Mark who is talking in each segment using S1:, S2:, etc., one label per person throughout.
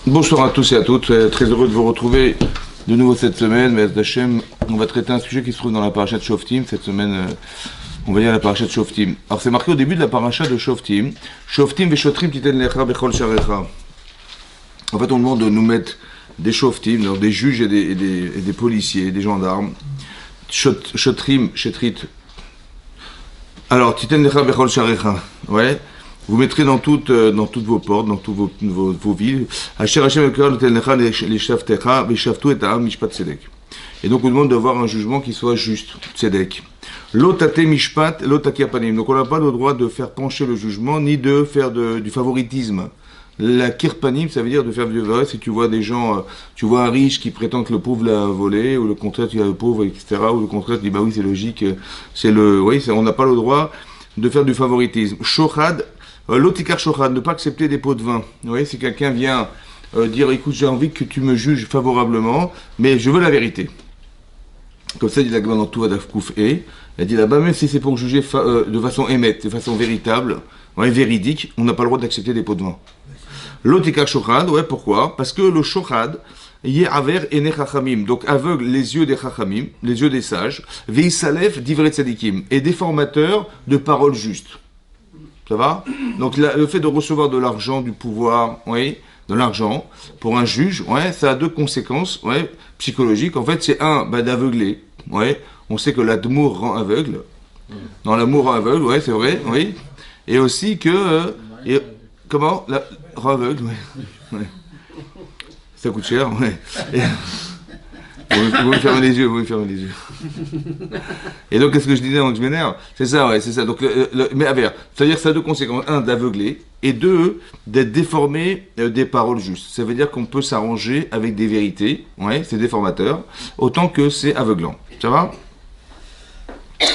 S1: Bonsoir à tous et à toutes, très heureux de vous retrouver de nouveau cette semaine. Mais Hachem, on va traiter un sujet qui se trouve dans la paracha de Shoftim. Cette semaine, on va lire la paracha de Shoftim. Alors c'est marqué au début de la paracha de Shoftim. Shoftim veshotrim titen lecha bechol sharecha. En fait, on demande de nous mettre des Shoftim, donc des juges et des policiers, des gendarmes. Shotrim, shetrit. Alors, titen lecha bechol sharecha. Ouais. Vous mettrez dans toutes vos portes, dans toutes vos villes. Et donc on demande d'avoir un jugement qui soit juste, tzedek. L'otate mishpat, l'otaki apanim. Donc on n'a pas le droit de faire pencher le jugement, ni de faire du favoritisme. La kirpanim, ça veut dire de faire du vrai. Si tu vois des gens, tu vois un riche qui prétend que le pauvre l'a volé, ou le contraire, tu as le pauvre, etc. Ou le contraire, tu dis bah oui, c'est logique, on n'a pas le droit de faire du favoritisme. Shochad. L'otikar shochad, ne pas accepter des pots de vin. Vous voyez, si quelqu'un vient dire, écoute, j'ai envie que tu me juges favorablement, mais je veux la vérité. Comme ça, il dit la Gemara dans Tuva Daf Kuf E. Elle dit là-bas, même si c'est pour juger de façon émette, de façon véritable, véridique, on n'a pas le droit d'accepter des pots de vin. L'otikar shochad, ouais, pourquoi? Parce que le shochad, aver ene chachamim, donc aveugle les yeux des chachamim, les yeux des sages, veisalef divret tzadikim, et déformateur de paroles justes. Ça va? Donc le fait de recevoir de l'argent, du pouvoir, oui, de l'argent, pour un juge, ouais, ça a deux conséquences, ouais, psychologiques. En fait, c'est d'aveugler, ouais. On sait que l'amour rend aveugle. Dans l'amour rend aveugle, ouais, c'est vrai, oui. Et aussi que, comment? Rend aveugle, ouais. Ça coûte cher, ouais. Vous me fermez les yeux, Et donc, qu'est-ce que je disais avant que je m'énerve? C'est ça, ouais, c'est ça. Donc, mais à ver, c'est-à-dire que ça a deux conséquences. Un, d'aveugler, et deux, d'être déformé des paroles justes. Ça veut dire qu'on peut s'arranger avec des vérités, ouais, c'est déformateur, autant que c'est aveuglant. Ça va?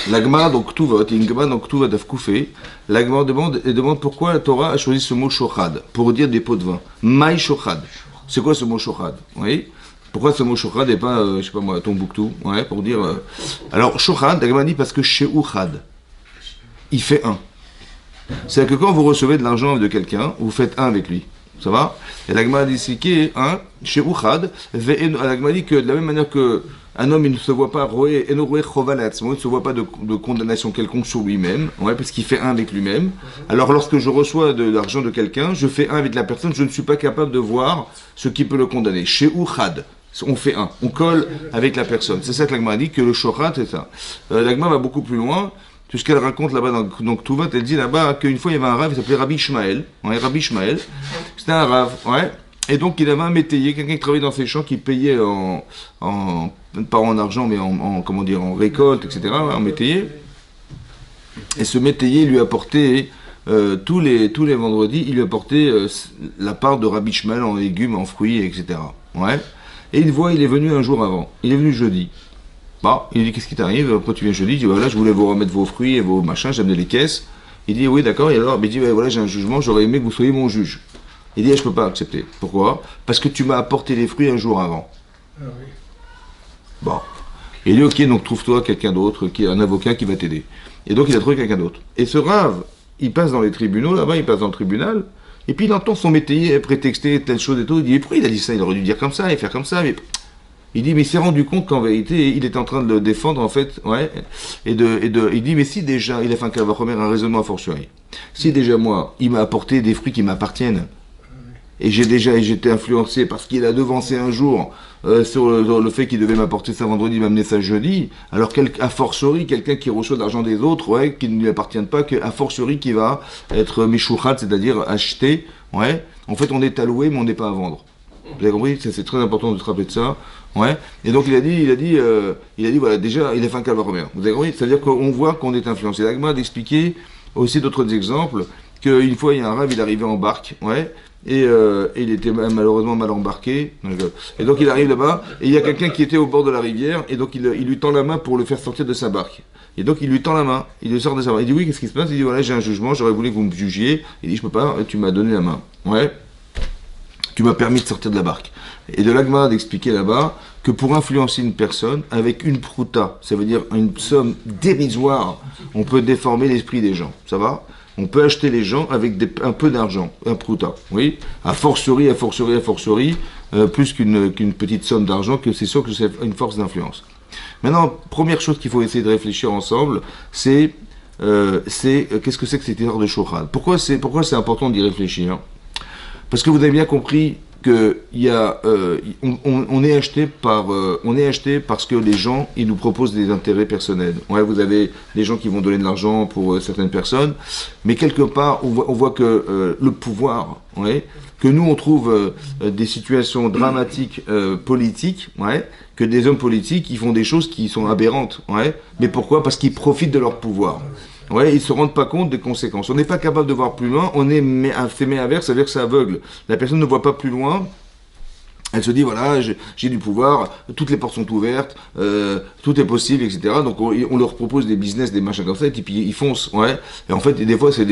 S1: La Gemara, donc tout va, donc tout va d'Afkoufé. La Gemara demande pourquoi la Torah a choisi ce mot shochad, pour dire des pots de vin. Maï shochad. C'est quoi ce mot shochad? Oui. Pourquoi ce mot shochad et pas, je sais pas moi, Tombouctou, ouais, pour dire... Alors, shochad, la dit parce que sheuchad, il fait un. C'est-à-dire que quand vous recevez de l'argent de quelqu'un, vous faites un avec lui. Ça va? Et la dit ici qui est un, sheuchad, la dit que de la même manière que un homme, il ne se voit pas, il ne se voit pas de condamnation quelconque sur lui-même, ouais, parce qu'il fait un avec lui-même. Alors lorsque je reçois de l'argent de quelqu'un, je fais un avec la personne, je ne suis pas capable de voir ce qui peut le condamner. Sheuchad. On fait un, on colle avec la personne. C'est ça que l'Agma dit, que le shochad, c'est ça. L'Agma va beaucoup plus loin, puisqu'elle raconte là-bas dans Tuvat, elle dit là-bas qu'une fois il y avait un rave, il s'appelait Rabbi Ishmael. Ouais, Rabbi Ishmael, c'était un rave, ouais. Et donc il avait un métayer, quelqu'un qui travaillait dans ses champs, qui payait pas en argent, mais en récolte, etc., en métayer. Et ce métayer lui apportait, tous les vendredis, il lui apportait la part de Rabbi Ishmael en légumes, en fruits, etc. Ouais. Et il est venu un jour avant. Il est venu jeudi. Bah, il dit, qu'est-ce qui t'arrive? Après, tu viens jeudi. Il dit, voilà, je voulais vous remettre vos fruits et vos machins, j'ai amené les caisses. Il dit, oui, d'accord. Et alors, il dit, ouais, voilà, j'ai un jugement, j'aurais aimé que vous soyez mon juge. Il dit, je peux pas accepter. Pourquoi? Parce que tu m'as apporté les fruits un jour avant. Ah oui. Bon. Il dit, ok, donc trouve-toi quelqu'un d'autre, qui est un avocat qui va t'aider. Et donc, il a trouvé quelqu'un d'autre. Et ce rave, il passe dans les tribunaux, là-bas, il passe dans le tribunal. Et puis il entend son métayer prétexter telle chose et tout. Il dit, pourquoi il a dit ça? Il aurait dû dire comme ça et faire comme ça. Mais... Il dit, mais il s'est rendu compte qu'en vérité, il était en train de le défendre, en fait, ouais. Il dit, mais si déjà, il a fait un raisonnement a fortiori. Si déjà, moi, il m'a apporté des fruits qui m'appartiennent, et j'étais influencé parce qu'il a devancé un jour sur le fait qu'il devait m'apporter ça vendredi, m'amener ça jeudi, alors a fortiori, quelqu'un qui reçoit de l'argent des autres, ouais, qui ne lui appartiennent pas, a fortiori qui va être mishouchat, c'est-à-dire acheté, ouais. En fait, on est à louer, mais on n'est pas à vendre. Vous avez compris? C'est très important de se rappeler de ça, ouais. Et donc il a dit, voilà, déjà, il a fait un calvaire. Vous avez compris? C'est-à-dire qu'on voit qu'on est influencé. L'Agma d'expliquer aussi d'autres exemples, qu'une fois, il y a un rave, il arrivait en barque, ouais. Et il était malheureusement mal embarqué. Et donc il arrive là-bas, et il y a quelqu'un qui était au bord de la rivière, et donc il lui tend la main pour le faire sortir de sa barque. Et donc il lui tend la main, il le sort de sa barque. Il dit, oui, qu'est-ce qui se passe? Il dit, voilà, j'ai un jugement, j'aurais voulu que vous me jugiez. Il dit, je peux pas, tu m'as donné la main. Ouais, tu m'as permis de sortir de la barque. Et de l'Agma d'expliquer là-bas que pour influencer une personne, avec une prouta, ça veut dire une somme dérisoire, on peut déformer l'esprit des gens. Ça va? On peut acheter les gens avec un peu d'argent, un prouta. Oui, a fortiori, plus qu'une petite somme d'argent, que c'est sûr que c'est une force d'influence. Maintenant, première chose qu'il faut essayer de réfléchir ensemble, c'est qu'est-ce que c'est que cette histoire de Shochad. Pourquoi c'est important d'y réfléchir? Parce que vous avez bien compris que on est acheté parce que les gens ils nous proposent des intérêts personnels. Ouais, vous avez des gens qui vont donner de l'argent pour certaines personnes, mais quelque part on voit que le pouvoir, ouais, que nous on trouve des situations dramatiques politiques, ouais, que des hommes politiques ils font des choses qui sont aberrantes, ouais. Mais pourquoi? Parce qu'ils profitent de leur pouvoir. Ouais, ils ne se rendent pas compte des conséquences. On n'est pas capable de voir plus loin, on est fait méavers, ça veut dire que c'est aveugle. La personne ne voit pas plus loin, elle se dit, voilà, j'ai du pouvoir, toutes les portes sont ouvertes, tout est possible, etc. Donc on leur propose des business, des machins comme ça, et puis ils foncent, ouais. Et en fait, des fois, c'est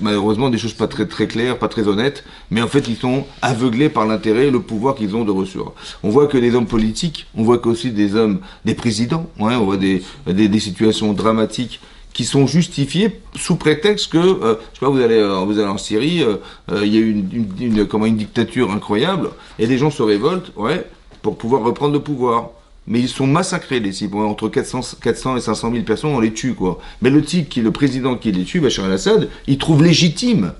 S1: malheureusement des choses pas très, très claires, pas très honnêtes, mais en fait, ils sont aveuglés par l'intérêt et le pouvoir qu'ils ont de recevoir. On voit que des hommes politiques, on voit qu'aussi des présidents, ouais, on voit des situations dramatiques qui sont justifiés sous prétexte que, je sais pas, vous allez en Syrie, il y a eu une dictature incroyable, et les gens se révoltent, ouais, pour pouvoir reprendre le pouvoir. Mais ils sont massacrés, les cibles. Ouais, entre 400 et 500 000 personnes, on les tue, quoi. Mais le type le président qui les tue, Bachar el-Assad, il trouve légitime.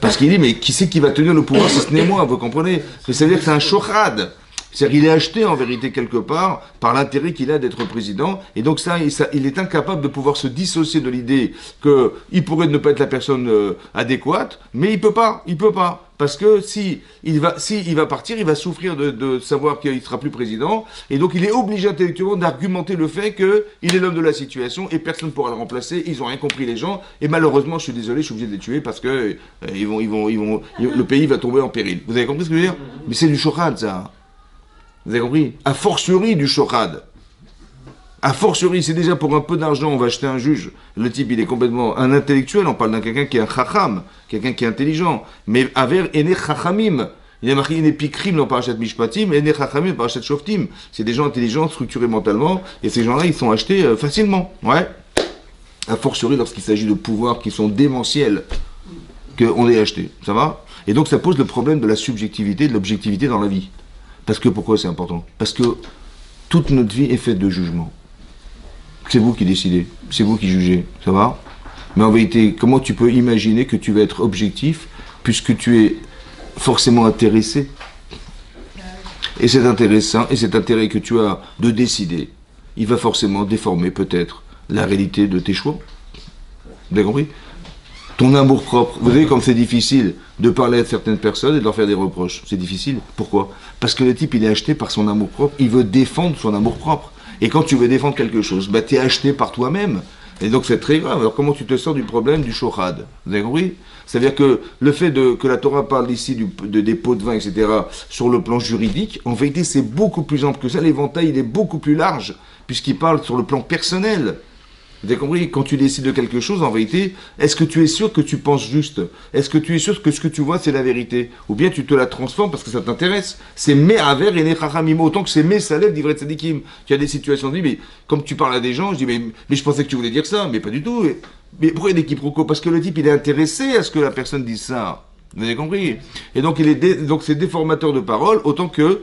S1: Parce qu'il dit, mais qui c'est qui va tenir le pouvoir si ce n'est moi, vous comprenez? Mais ça veut dire que c'est un shochad. C'est-à-dire qu'il est acheté en vérité quelque part par l'intérêt qu'il a d'être président, et donc il est incapable de pouvoir se dissocier de l'idée qu'il pourrait ne pas être la personne adéquate, mais il peut pas, parce que si il va partir, il va souffrir de savoir qu'il ne sera plus président, et donc il est obligé intellectuellement d'argumenter le fait qu'il est l'homme de la situation et personne ne pourra le remplacer. Ils ont rien compris les gens, et malheureusement, je suis désolé, je suis obligé de les tuer parce que le pays va tomber en péril. Vous avez compris ce que je veux dire? Mais c'est du shochad, ça. Vous avez compris? A fortiori du shochad. A fortiori, c'est déjà pour un peu d'argent, on va acheter un juge. Le type, il est complètement un intellectuel. On parle d'un quelqu'un qui est un chacham, quelqu'un qui est intelligent. Mais aver ene chachamim. Il y a marqué ene pikrim dans Parashat Mishpatim, ene chachamim dans Parashat Shoftim. C'est des gens intelligents, structurés mentalement, et ces gens-là, ils sont achetés facilement. Ouais. A fortiori, lorsqu'il s'agit de pouvoirs qui sont démentiels, qu'on est acheté. Ça va? Et donc, ça pose le problème de la subjectivité, de l'objectivité dans la vie. Parce que pourquoi c'est important? Parce que toute notre vie est faite de jugements. C'est vous qui décidez, c'est vous qui jugez, ça va? Mais en vérité, comment tu peux imaginer que tu vas être objectif puisque tu es forcément intéressé? Et cet intérêt que tu as de décider, il va forcément déformer peut-être la réalité de tes choix. Vous avez compris? Ton amour propre. Vous savez comme c'est difficile de parler à certaines personnes et de leur faire des reproches. C'est difficile. Pourquoi? Parce que le type, il est acheté par son amour propre. Il veut défendre son amour propre. Et quand tu veux défendre quelque chose, bah, tu es acheté par toi-même. Et donc c'est très grave. Alors comment tu te sors du problème du shochad? Vous avez compris? C'est-à-dire que le fait que la Torah parle ici des pots de vin, etc., sur le plan juridique, en vérité, c'est beaucoup plus ample que ça. L'éventail, il est beaucoup plus large, puisqu'il parle sur le plan personnel. Vous avez compris? Quand tu décides de quelque chose, en vérité, est-ce que tu es sûr que tu penses juste? Est-ce que tu es sûr que ce que tu vois, c'est la vérité? Ou bien tu te la transformes parce que ça t'intéresse? C'est me'aver et nechachamim, autant que c'est me'salev d'ivret tzadikim. Il y a des situations de vie, mais comme tu parles à des gens, je dis, mais je pensais que tu voulais dire ça, mais pas du tout. Mais pourquoi il y a des quiproquos? Parce que le type, il est intéressé à ce que la personne dise ça. Vous avez compris? Et donc, donc c'est déformateur de parole, autant que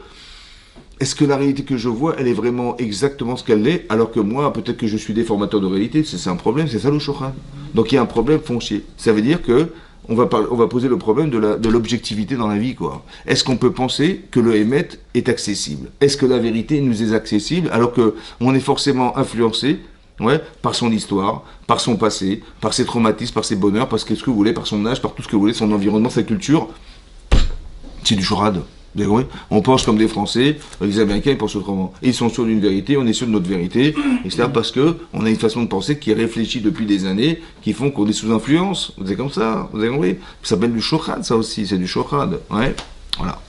S1: est-ce que la réalité que je vois, elle est vraiment exactement ce qu'elle est, alors que moi, peut-être que je suis déformateur de réalité? C'est un problème, c'est ça le shochad. Donc il y a un problème foncier. Ça veut dire que on va poser le problème de l'objectivité dans la vie, quoi. Est-ce qu'on peut penser que le émet est accessible? Est-ce que la vérité nous est accessible, alors que on est forcément influencé, ouais, par son histoire, par son passé, par ses traumatismes, par ses bonheurs, par ce que vous voulez, par son âge, par tout ce que vous voulez, son environnement, sa culture? C'est du shochad. On pense comme des Français, les Américains ils pensent autrement. Ils sont sûrs d'une vérité, on est sûr de notre vérité, etc. Parce qu'on a une façon de penser qui est réfléchie depuis des années, qui font qu'on est sous influence. Vous êtes comme ça, vous avez compris? Ça s'appelle du shochad, ça aussi, c'est du shochad. Ouais, voilà.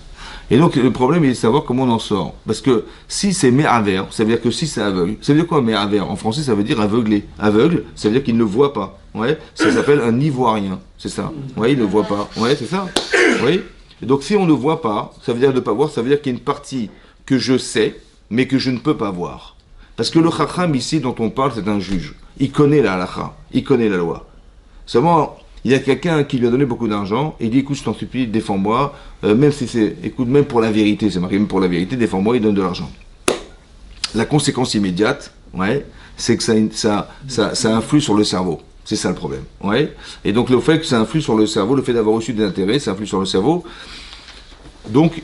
S1: Et donc le problème est de savoir comment on en sort. Parce que si c'est me'aver, ça veut dire que si c'est aveugle, ça veut dire quoi me'aver? En français ça veut dire aveuglé. Aveugle, ça veut dire qu'il ne voit pas. Ouais, ça s'appelle un ivoirien, c'est ça. Ouais, il ne voit pas. Ouais, c'est ça. Oui. Et donc si on ne voit pas, ça veut dire ne pas voir, ça veut dire qu'il y a une partie que je sais, mais que je ne peux pas voir. Parce que le chacham ici dont on parle, c'est un juge. Il connaît la halakha, il connaît la loi. Seulement, il y a quelqu'un qui lui a donné beaucoup d'argent, et il dit, écoute, je t'en supplie, défends-moi, même si c'est, écoute, même pour la vérité, c'est marqué, même pour la vérité, défends-moi, il donne de l'argent. La conséquence immédiate, ouais, c'est que ça influe sur le cerveau. C'est ça le problème. Ouais. Et donc le fait que ça influe sur le cerveau, le fait d'avoir reçu des intérêts, ça influe sur le cerveau. Donc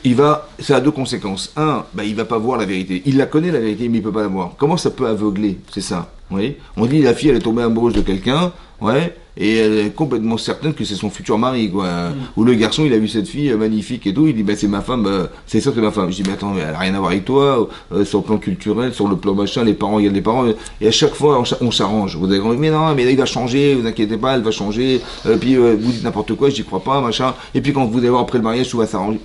S1: ça a deux conséquences. Un, il va pas voir la vérité. Il la connaît la vérité, mais il peut pas la voir. Comment ça peut aveugler? C'est ça. Oui. On dit la fille, elle est tombée amoureuse de quelqu'un, ouais, et elle est complètement certaine que c'est son futur mari, quoi. Ou le garçon, il a vu cette fille magnifique et tout, il dit c'est ma femme, c'est sûr que c'est ma femme. Je dis mais attends, mais elle a rien à voir avec toi, sur le plan culturel, sur le plan machin, les parents, il y a les parents, et à chaque fois on s'arrange. Vous avez mais non, mais là, il va changer, vous inquiétez pas, elle va changer. Puis vous dites n'importe quoi, j'y crois pas, machin. Et puis quand vous allez voir après le mariage, tout va s'arranger.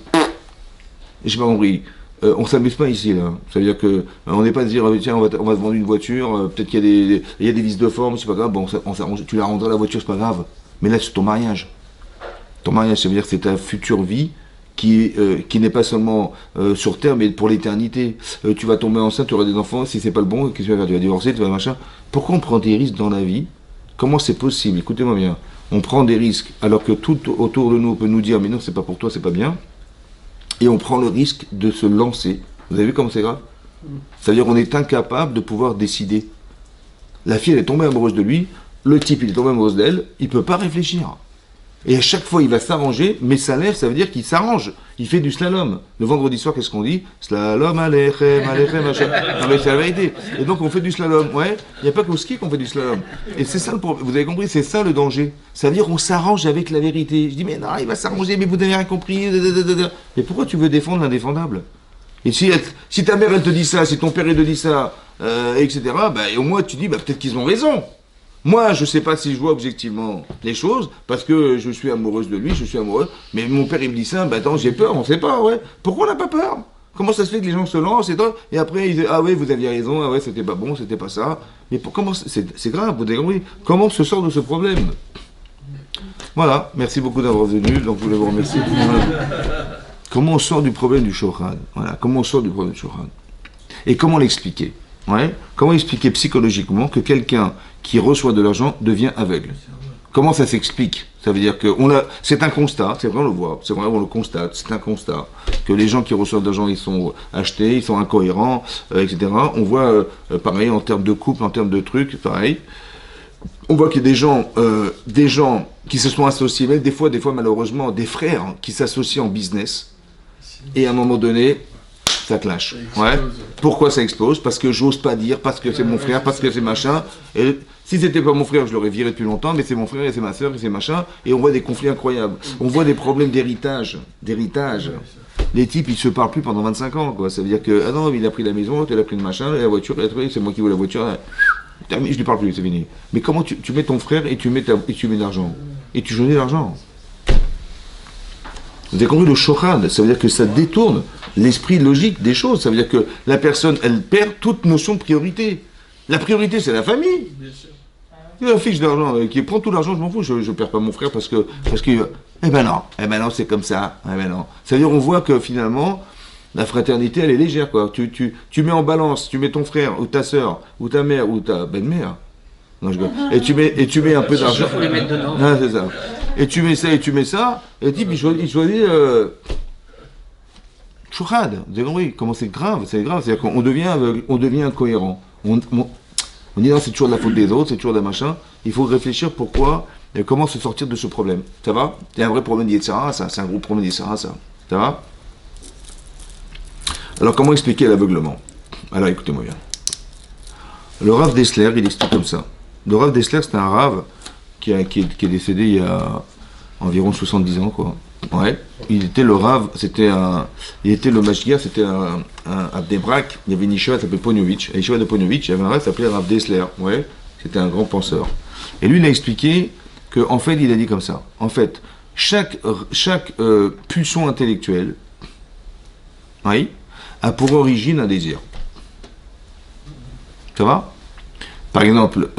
S1: J'ai pas compris. On s'amuse pas ici, là. Ça veut dire que on n'est pas de dire tiens, on va te vendre une voiture, peut-être qu'il y a des vices de forme, c'est pas grave, bon, on s'arrange, tu la rendras la voiture, c'est pas grave. Mais là, c'est ton mariage. Ton mariage, ça veut dire que c'est ta future vie qui n'est pas seulement sur terre, mais pour l'éternité. Tu vas tomber enceinte, tu auras des enfants, si c'est pas le bon, qu'est-ce que tu vas faire? Tu vas divorcer, tu vas machin. Pourquoi on prend des risques dans la vie? Comment c'est possible? Écoutez-moi bien. On prend des risques alors que tout autour de nous peut nous dire mais non, c'est pas pour toi, c'est pas bien. Et on prend le risque de se lancer. Vous avez vu comme c'est grave? C'est-à-dire qu'on est incapable de pouvoir décider. La fille, elle est tombée amoureuse de lui, le type, il est tombé amoureux d'elle, il ne peut pas réfléchir. Et à chaque fois, il va s'arranger, mais ça lève, ça veut dire qu'il s'arrange. Il fait du slalom. Le vendredi soir, qu'est-ce qu'on dit? Slalom, alechem, machin. Non mais c'est la vérité. Et donc on fait du slalom, ouais. Il n'y a pas qu'au ski qu'on fait du slalom. Et c'est ça le problème. Vous avez compris? C'est ça le danger. Ça veut dire qu'on s'arrange avec la vérité. Je dis mais non, il va s'arranger, mais vous n'avez rien compris. Mais pourquoi tu veux défendre l'indéfendable? Et si ta mère elle te dit ça, si ton père il te dit ça, etc. Et au moins tu dis peut-être qu'ils ont raison. Moi, je sais pas si je vois objectivement les choses, parce que je suis amoureuse de lui, je suis amoureux, mais mon père, il me dit ça, attends, j'ai peur, on sait pas, ouais. Pourquoi on n'a pas peur? Comment ça se fait que les gens se lancent, et après, ils disent, ah ouais, vous aviez raison, ah ouais, c'était pas bon, c'était pas ça. Mais comment, c'est grave, vous avez compris? Comment on se sort de ce problème? Voilà, merci beaucoup d'avoir venu, donc je voulais vous remercier. Comment on sort du problème du shochan? Voilà, comment on sort du problème du shochan? Et comment l'expliquer? Ouais. Comment expliquer psychologiquement que quelqu'un qui reçoit de l'argent devient aveugle? Comment ça s'explique? Ça veut dire que c'est un constat, c'est vrai on le voit, c'est vrai on le constate, c'est un constat que les gens qui reçoivent de l'argent ils sont achetés, ils sont incohérents, etc. On voit pareil en termes de couple, en termes de trucs, pareil. On voit qu'il y a des gens qui se sont associés, même des fois malheureusement des frères qui s'associent en business et à un moment donné ça clash. Ouais. Pourquoi ça explose? Parce que j'ose pas dire, parce que c'est mon frère, parce que c'est machin. Et si c'était pas mon frère, je l'aurais viré depuis longtemps, mais c'est mon frère et c'est ma soeur et c'est machin. Et on voit des conflits incroyables. On voit des problèmes d'héritage. Les types, ils se parlent plus pendant 25 ans, quoi. Ça veut dire que, ah non, il a pris la maison, il a pris le machin, la voiture, c'est moi qui veux la voiture. Je lui parle plus, c'est fini. Mais comment tu mets ton frère et tu mets de l'argent? Et tu joues de l'argent. Vous avez compris le shochan? Ça veut dire que ça détourne l'esprit logique des choses. Ça veut dire que la personne, elle perd toute notion de priorité. La priorité, c'est la famille. Il y a un fiche d'argent qui prend tout l'argent, je m'en fous, je perds pas mon frère parce qu'il eh ben non, c'est comme ça. Eh ben non. Ça veut dire on voit que finalement, la fraternité, elle est légère, quoi. Tu mets en balance, tu mets ton frère, ou ta soeur, ou ta mère, ou ta belle-mère. Non, et tu mets un peu d'argent.
S2: Il faut les mettre dedans.
S1: Ah, c'est ça. Et tu mets ça, et le type, il choisit chourad. Vous avez compris comment c'est grave, c'est-à-dire qu'on devient aveugle, on devient incohérent. On dit non, c'est toujours de la faute des autres, c'est toujours de machin. Il faut réfléchir pourquoi et comment se sortir de ce problème. Ça va? C'est un vrai problème d'Yetzirah, ça. C'est un gros problème d'Yetzirah, ça. Ça va? Alors, comment expliquer l'aveuglement? Alors, écoutez-moi bien. Le Rav Dessler, il explique comme ça. Le Rav Dessler, c'était un Rav qui est décédé il y a environ 70 ans, quoi. Ouais. Il était le Rav, il était le Mashgiach, c'était à Bnei-Brak, il y avait une yeshiva qui s'appelait Ponyovitch. À l'yeshiva de Ponyovitch, il y avait un Rav qui s'appelait Rav Dessler. Ouais. C'était un grand penseur. Et lui, il a expliqué qu'en fait, il a dit comme ça. En fait, chaque pulsion intellectuelle, oui, a pour origine un désir. Ça va? Par exemple,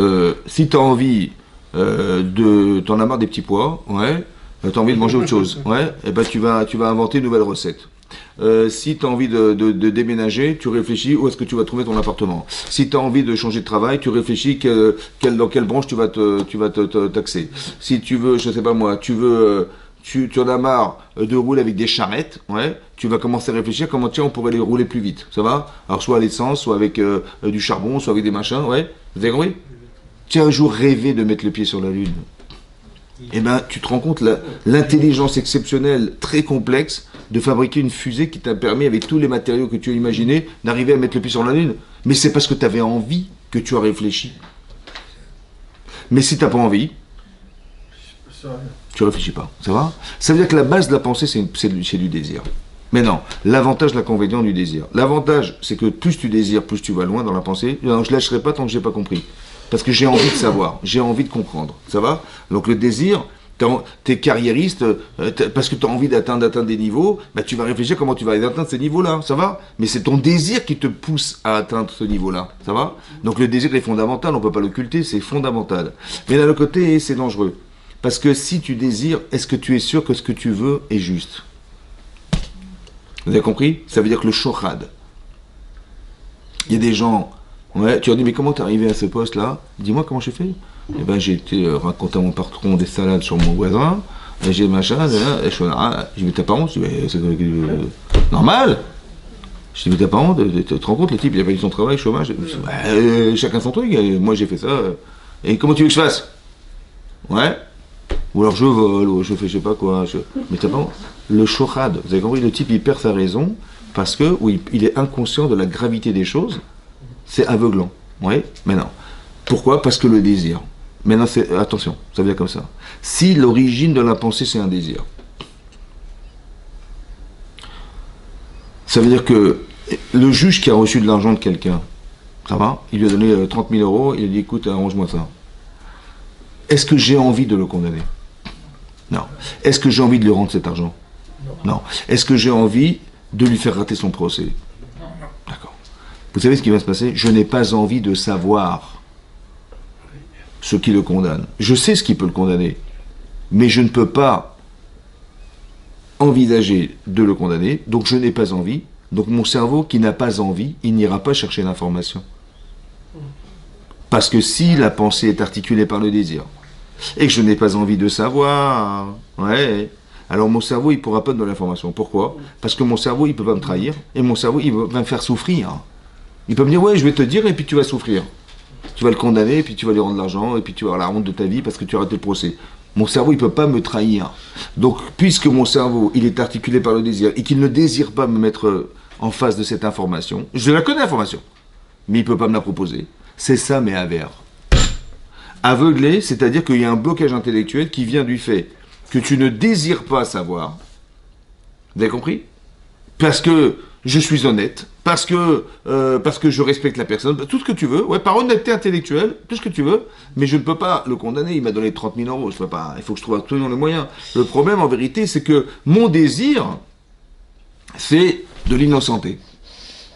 S1: si tu as envie t'en as marre des petits pois, ouais, tu as envie de manger autre chose, ouais, et ben tu vas inventer une nouvelle recette. Si tu as envie de déménager, tu réfléchis où est-ce que tu vas trouver ton appartement. Si tu as envie de changer de travail, tu réfléchis dans quelle branche tu vas taxer. Si tu veux, je sais pas moi, tu en as marre de rouler avec des charrettes, ouais, tu vas commencer à réfléchir comment tiens on pourrait les rouler plus vite, ça va? Alors soit à l'essence, soit avec du charbon, soit avec des machins, ouais, vous avez compris? Tu as un jour rêvé de mettre le pied sur la Lune. Eh ben, tu te rends compte l'intelligence exceptionnelle, très complexe, de fabriquer une fusée qui t'a permis, avec tous les matériaux que tu as imaginés, d'arriver à mettre le pied sur la Lune. Mais c'est parce que tu avais envie que tu as réfléchi. Mais si tu n'as pas envie, tu réfléchis pas, ça va? Ça veut dire que la base de la pensée, c'est du désir. Mais non, l'avantage, l'inconvénient du désir. L'avantage, c'est que plus tu désires, plus tu vas loin dans la pensée. Non, je ne lâcherai pas tant que je n'ai pas compris. Parce que j'ai envie de savoir, j'ai envie de comprendre, ça va? Donc le désir, t'es carriériste, parce que tu as envie d'atteindre des niveaux, bah, tu vas réfléchir comment tu vas atteindre ces niveaux-là, ça va? Mais c'est ton désir qui te pousse à atteindre ce niveau-là, ça va? Donc le désir est fondamental, on ne peut pas l'occulter, c'est fondamental. Mais d'un autre côté, c'est dangereux. Parce que si tu désires, est-ce que tu es sûr que ce que tu veux est juste? Vous avez compris? Ça veut dire que le shochad. Il y a des gens, ouais, tu leur dis, mais comment t'es arrivé à ce poste-là? Dis-moi comment j'ai fait. Eh ben, j'ai été raconter à mon patron des salades sur mon voisin, et j'ai machin, et je dis, mais t'as pas honte? Je dis, mais c'est normal. Je dis, mais t'as pas honte? Tu te rends compte, le type, il a pas eu son travail, chômage. Je dis, bah, chacun son truc, moi j'ai fait ça. Et comment tu veux que je fasse? Ouais. Ou alors je vole, ou je fais je sais pas quoi. Mais t'as pas honte? Le shochad, vous avez compris, le type il perd sa raison parce que oui, il est inconscient de la gravité des choses. C'est aveuglant. Oui, mais non. Pourquoi? Parce que le désir. Maintenant, attention, ça veut dire comme ça. Si l'origine de la pensée, c'est un désir, ça veut dire que le juge qui a reçu de l'argent de quelqu'un, ça va? Il lui a donné 30 000 euros, il a dit, écoute, arrange-moi ça. Est-ce que j'ai envie de le condamner? Non. Est-ce que j'ai envie de lui rendre cet argent? Non. Est-ce que j'ai envie de lui faire rater son procès? D'accord. Vous savez ce qui va se passer? Je n'ai pas envie de savoir ce qui le condamne. Je sais ce qui peut le condamner, mais je ne peux pas envisager de le condamner, donc je n'ai pas envie. Donc mon cerveau qui n'a pas envie, il n'ira pas chercher l'information. Parce que si la pensée est articulée par le désir, et que je n'ai pas envie de savoir, ouais, alors mon cerveau, il ne pourra pas me donner l'information. Pourquoi? Parce que mon cerveau, il ne peut pas me trahir, et mon cerveau, il va me faire souffrir. Il peut me dire, ouais, je vais te dire, et puis tu vas souffrir. Tu vas le condamner, et puis tu vas lui rendre l'argent, et puis tu vas avoir la honte de ta vie parce que tu as raté le procès. Mon cerveau, il ne peut pas me trahir. Donc, puisque mon cerveau, il est articulé par le désir, et qu'il ne désire pas me mettre en face de cette information, je la connais l'information, mais il ne peut pas me la proposer. C'est ça, mes avers. Aveuglé, c'est-à-dire qu'il y a un blocage intellectuel qui vient du fait que tu ne désires pas savoir. Vous avez compris? Parce que je suis honnête, parce que je respecte la personne, tout ce que tu veux, ouais, par honnêteté intellectuelle, tout ce que tu veux, mais je ne peux pas le condamner, il m'a donné 30 000 euros, je peux pas, il faut que je trouve absolument le moyen. Le problème, en vérité, c'est que mon désir, c'est de l'innocenté.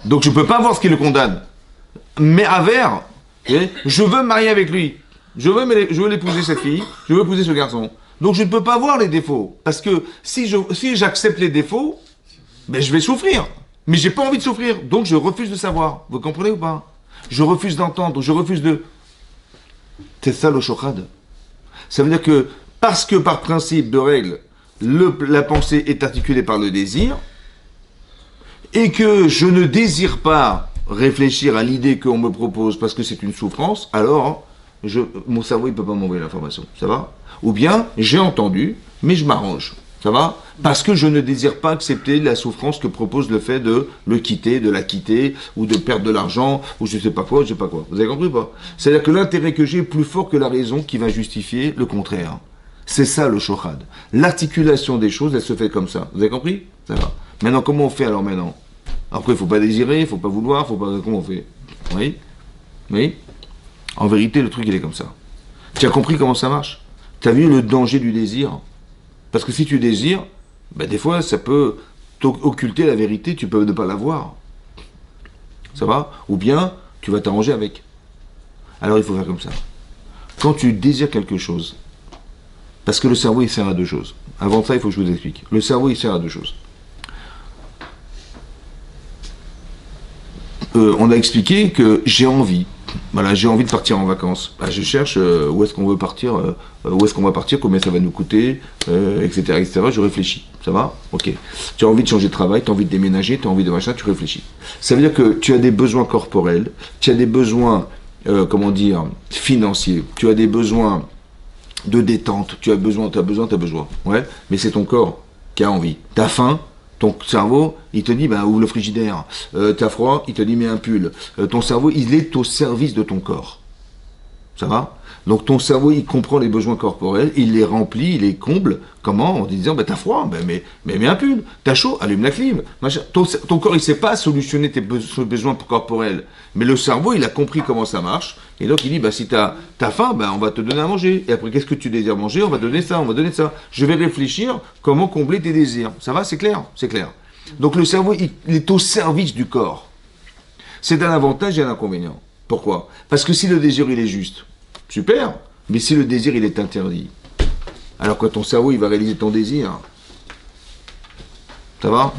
S1: Donc je ne peux pas voir ce qui le condamne. Mais avers, je veux me marier avec lui. Je veux l'épouser cette fille, je veux épouser ce garçon. Donc je ne peux pas voir les défauts. Parce que si j'accepte les défauts, ben je vais souffrir. Mais j'ai pas envie de souffrir. Donc je refuse de savoir. Vous comprenez ou pas? Je refuse d'entendre, je refuse de... C'est ça le shochad. Ça veut dire que, parce que par principe de règle, la pensée est articulée par le désir, et que je ne désire pas réfléchir à l'idée qu'on me propose parce que c'est une souffrance, alors... mon cerveau, il ne peut pas m'envoyer l'information. Ça va? Ou bien, j'ai entendu, mais je m'arrange. Ça va? Parce que je ne désire pas accepter la souffrance que propose le fait de le quitter, de la quitter, ou de perdre de l'argent, ou je ne sais pas quoi, je ne sais pas quoi. Vous avez compris ou pas? C'est-à-dire que l'intérêt que j'ai est plus fort que la raison qui va justifier le contraire. C'est ça le shochad. L'articulation des choses, elle se fait comme ça. Vous avez compris? Ça va. Maintenant, comment on fait alors maintenant? Après, il ne faut pas désirer, il ne faut pas vouloir, il faut pas... Comment on fait? Oui? Oui? En vérité, le truc, il est comme ça. Tu as compris comment ça marche? Tu as vu le danger du désir? Parce que si tu désires, ben des fois, ça peut occulter la vérité, tu peux ne pas la voir. Ça va? Ou bien, tu vas t'arranger avec. Alors, il faut faire comme ça. Quand tu désires quelque chose, parce que le cerveau, il sert à deux choses. Avant ça, il faut que je vous explique. Le cerveau, il sert à deux choses. on a expliqué que j'ai envie. Voilà, j'ai envie de partir en vacances. Bah, je cherche où est-ce qu'on veut partir, où est-ce qu'on va partir, combien ça va nous coûter, etc., etc. Je réfléchis. Ça va? Ok. Tu as envie de changer de travail, tu as envie de déménager, tu as envie de machin, tu réfléchis. Ça veut dire que tu as des besoins corporels, tu as des besoins, comment dire, financiers, tu as des besoins de détente, tu as besoin. Ouais, mais c'est ton corps qui a envie. Tu as faim. Ton cerveau, il te dit, bah, ouvre le frigidaire. T'as froid, il te dit, mets un pull. Ton cerveau, il est au service de ton corps. Ça va? Donc ton cerveau, il comprend les besoins corporels, il les remplit, il les comble. Comment? En disant, bah, t'as froid, bah, mais mets un pull. T'as chaud, allume la clim. Machin. Ton corps, il sait pas solutionner tes besoins corporels. Mais le cerveau, il a compris comment ça marche. Et donc, il dit, bah, si t'as faim, bah, on va te donner à manger. Et après, qu'est-ce que tu désires manger? On va te donner ça, on va te donner ça. Je vais réfléchir comment combler tes désirs. Ça va? C'est clair? C'est clair. Donc, le cerveau, il est au service du corps. C'est un avantage et un inconvénient. Pourquoi? Parce que si le désir, il est juste, super. Mais si le désir, il est interdit, alors que ton cerveau, il va réaliser ton désir. Ça va?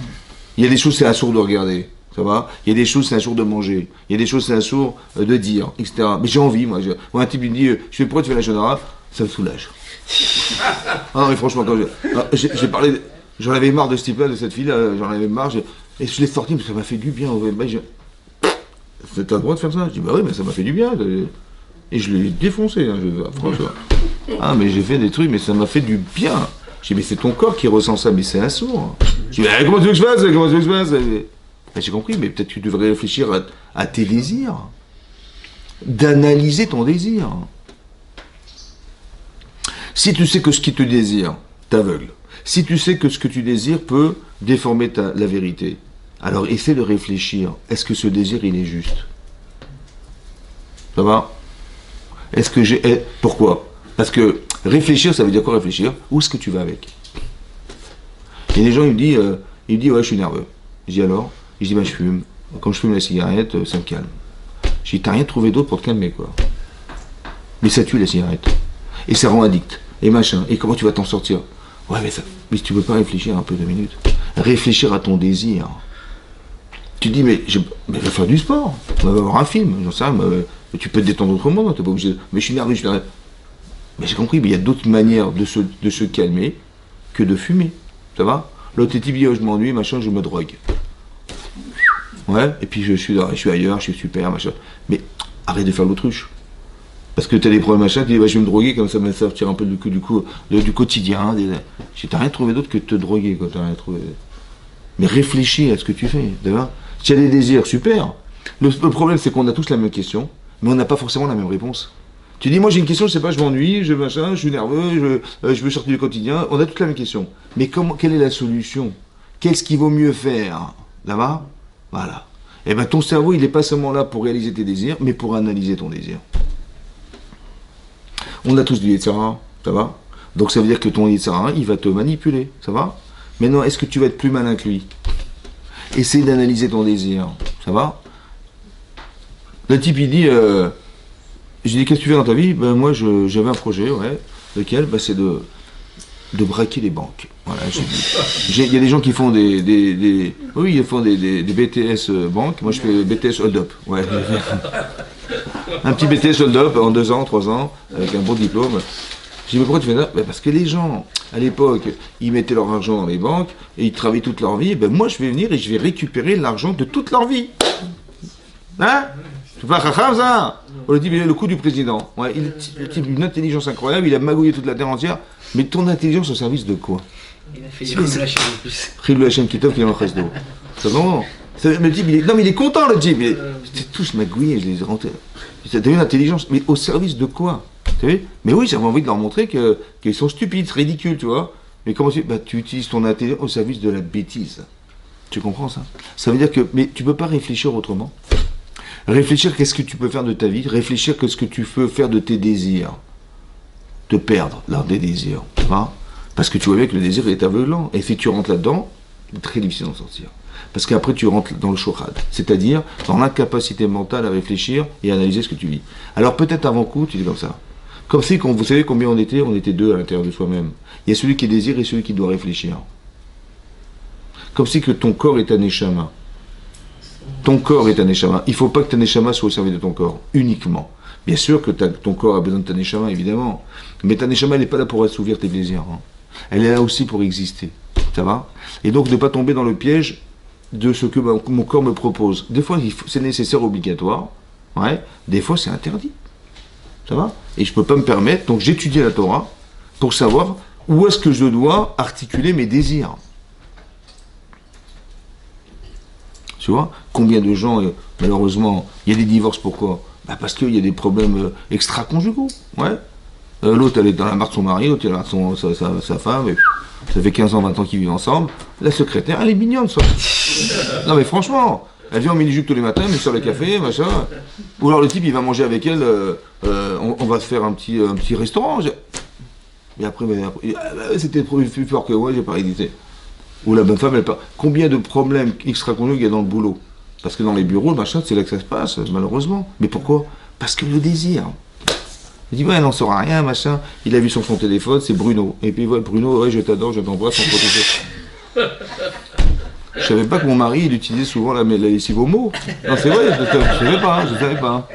S1: Il y a des choses, c'est assourd de regarder. Ça va? Il y a des choses, c'est un jour de manger. Il y a des choses, c'est un jour de dire, etc. Mais j'ai envie, moi. Moi, un type, il me dit, je fais pourquoi tu fais la générale? Ça me soulage. Ah non, mais franchement, quand j'ai parlé, j'en avais marre de ce type-là, de cette fille-là, j'en avais marre. Et je l'ai sorti, parce que ça m'a fait du bien. T'as le droit de faire ça? Je dis, bah oui, mais ça m'a fait du bien. Et je l'ai défoncé, hein, franchement. Ah, mais j'ai fait des trucs, mais ça m'a fait du bien. Je dis, mais c'est ton corps qui ressent ça, mais c'est un sourd. Je dis, mais comment tu veux que je fasse? Comment tu veux que je fasse? Ben, j'ai compris, mais peut-être que tu devrais réfléchir à tes désirs. D'analyser ton désir. Si tu sais que ce qui te désire t'aveugle, si tu sais que ce que tu désires peut déformer la vérité, alors essaie de réfléchir. Est-ce que ce désir, il est juste? Ça va? Est-ce que j'ai... Pourquoi? Parce que réfléchir, ça veut dire quoi réfléchir? Où est-ce que tu vas avec? Et les gens, ils me disent, ouais, je suis nerveux. Je dis alors? Je dis, bah, je fume. Quand je fume la cigarette, ça me calme. Je dis, t'as rien trouvé d'autre pour te calmer, quoi. Mais ça tue la cigarette. Et ça rend addict. Et machin. Et comment tu vas t'en sortir? Ouais, mais tu peux pas réfléchir un peu 2 minutes. Réfléchir à ton désir. Tu dis, mais va faire du sport. On va voir un film. J'en sais rien, mais tu peux te détendre autrement. T'es pas obligé. Mais je suis nerveux, Mais j'ai compris, mais il y a d'autres manières de se calmer que de fumer. Ça va? L'autre type dit, oh, je m'ennuie, machin, je me drogue. Ouais, et puis je suis ailleurs, je suis super, machin. Mais arrête de faire l'autruche. Parce que tu as des problèmes, machin, tu dis, bah, je vais me droguer, comme ça me sortir un peu du quotidien. T'as rien trouvé d'autre que de te droguer, quoi. T'as rien trouvé. Mais réfléchis à ce que tu fais, d'accord? Si tu as des désirs, super. Le problème, c'est qu'on a tous la même question, mais on n'a pas forcément la même réponse. Tu dis, moi j'ai une question, je sais pas, je m'ennuie, je suis nerveux, je veux sortir du quotidien. On a toutes la même question. Mais quelle est la solution? Qu'est-ce qu'il vaut mieux faire? Là-bas? Voilà. Et bien ton cerveau, il n'est pas seulement là pour réaliser tes désirs, mais pour analyser ton désir. On a tous du Yetzirah, ça va? Donc ça veut dire que ton Yetzirah, il va te manipuler, ça va? Maintenant, est-ce que tu vas être plus malin que lui? Essaye d'analyser ton désir, ça va? Le type, il dit, je dis, qu'est-ce que tu fais dans ta vie? Ben moi, j'avais un projet, ouais. Lequel? Ben, c'est de braquer les banques. Voilà, il y a des gens qui font oui, ils font des BTS banques. Moi, je fais BTS hold up. Ouais. Un petit BTS hold up en 2 ans, 3 ans, avec un bon diplôme. Je dis, mais pourquoi tu fais ça? Ben parce que les gens, à l'époque, ils mettaient leur argent dans les banques et ils travaillaient toute leur vie. Ben moi, je vais venir et je vais récupérer l'argent de toute leur vie. Hein? C'est pas racham, ça? On le dit, le coup du président. Ouais, il a une intelligence incroyable, il a magouillé toute la terre entière. Mais ton intelligence au service de quoi?
S2: Il a fait des Khil Hashem en plus.
S1: Khil Hashem Kitov qui est en face d'eau. C'est bon. Le type, non, mais il est content, le type. C'était tous magouillés, je les ai rentrés. T'as vu l'intelligence, mais au service de quoi? Mais oui, j'avais envie de leur montrer qu'ils sont stupides, ridicules, tu vois. Mais comment tu utilises ton intelligence au service de la bêtise. Tu comprends ça? Ça veut dire que, mais tu peux pas réfléchir autrement. Réfléchir qu'est-ce que tu peux faire de ta vie, réfléchir qu'est-ce que tu peux faire de tes désirs. Te perdre l'art des désirs. Hein? Parce que tu vois bien que le désir est aveuglant. Et si tu rentres là-dedans, c'est très difficile d'en sortir. Parce qu'après tu rentres dans le shohad, c'est-à-dire dans l'incapacité mentale à réfléchir et à analyser ce que tu vis. Alors peut-être avant coup, tu dis comme ça. Comme si, vous savez combien on était 2 à l'intérieur de soi-même. Il y a celui qui désire et celui qui doit réfléchir. Comme si que ton corps est un neshama. ton corps est ta neshama. Il ne faut pas que ta neshama soit au service de ton corps, uniquement. Bien sûr que ton corps a besoin de ta neshama, évidemment. Mais ta neshama, elle n'est pas là pour assouvir tes plaisirs. Hein. Elle est là aussi pour exister. Ça va? Et donc, ne pas tomber dans le piège de ce que mon corps me propose. Des fois, c'est nécessaire, obligatoire. Ouais. Des fois, c'est interdit. Ça va? Et je ne peux pas me permettre. Donc, j'étudie la Torah pour savoir où est-ce que je dois articuler mes désirs. Tu vois? Combien de gens, malheureusement, il y a des divorces, pourquoi? Parce qu'il y a des problèmes extra-conjugaux. Ouais. L'autre, elle est dans la marque de son mari, l'autre, elle a sa femme, et ça fait 15 ans, 20 ans qu'ils vivent ensemble. La secrétaire, elle est mignonne, ça. Non, mais franchement, elle vient en mini-jupe tous les matins, mais sur le café, machin. Ou alors le type, il va manger avec elle, on va se faire un petit restaurant. Et après, c'était plus fort que moi, j'ai pas réalisé. Ou la bonne femme, elle part. Combien de problèmes extra-conjugaux il y a dans le boulot? Parce que dans les bureaux, machin, c'est là que ça se passe, malheureusement. Mais pourquoi? Parce que le désir. Il dit, ouais, elle n'en saura rien, machin. Il a vu sur son téléphone, c'est Bruno. Et puis, ouais, Bruno, ouais, je t'adore, je t'embrasse, sans protéger. Je savais pas que mon mari, il utilisait souvent la lessive au mot. Non, c'est vrai, je savais pas.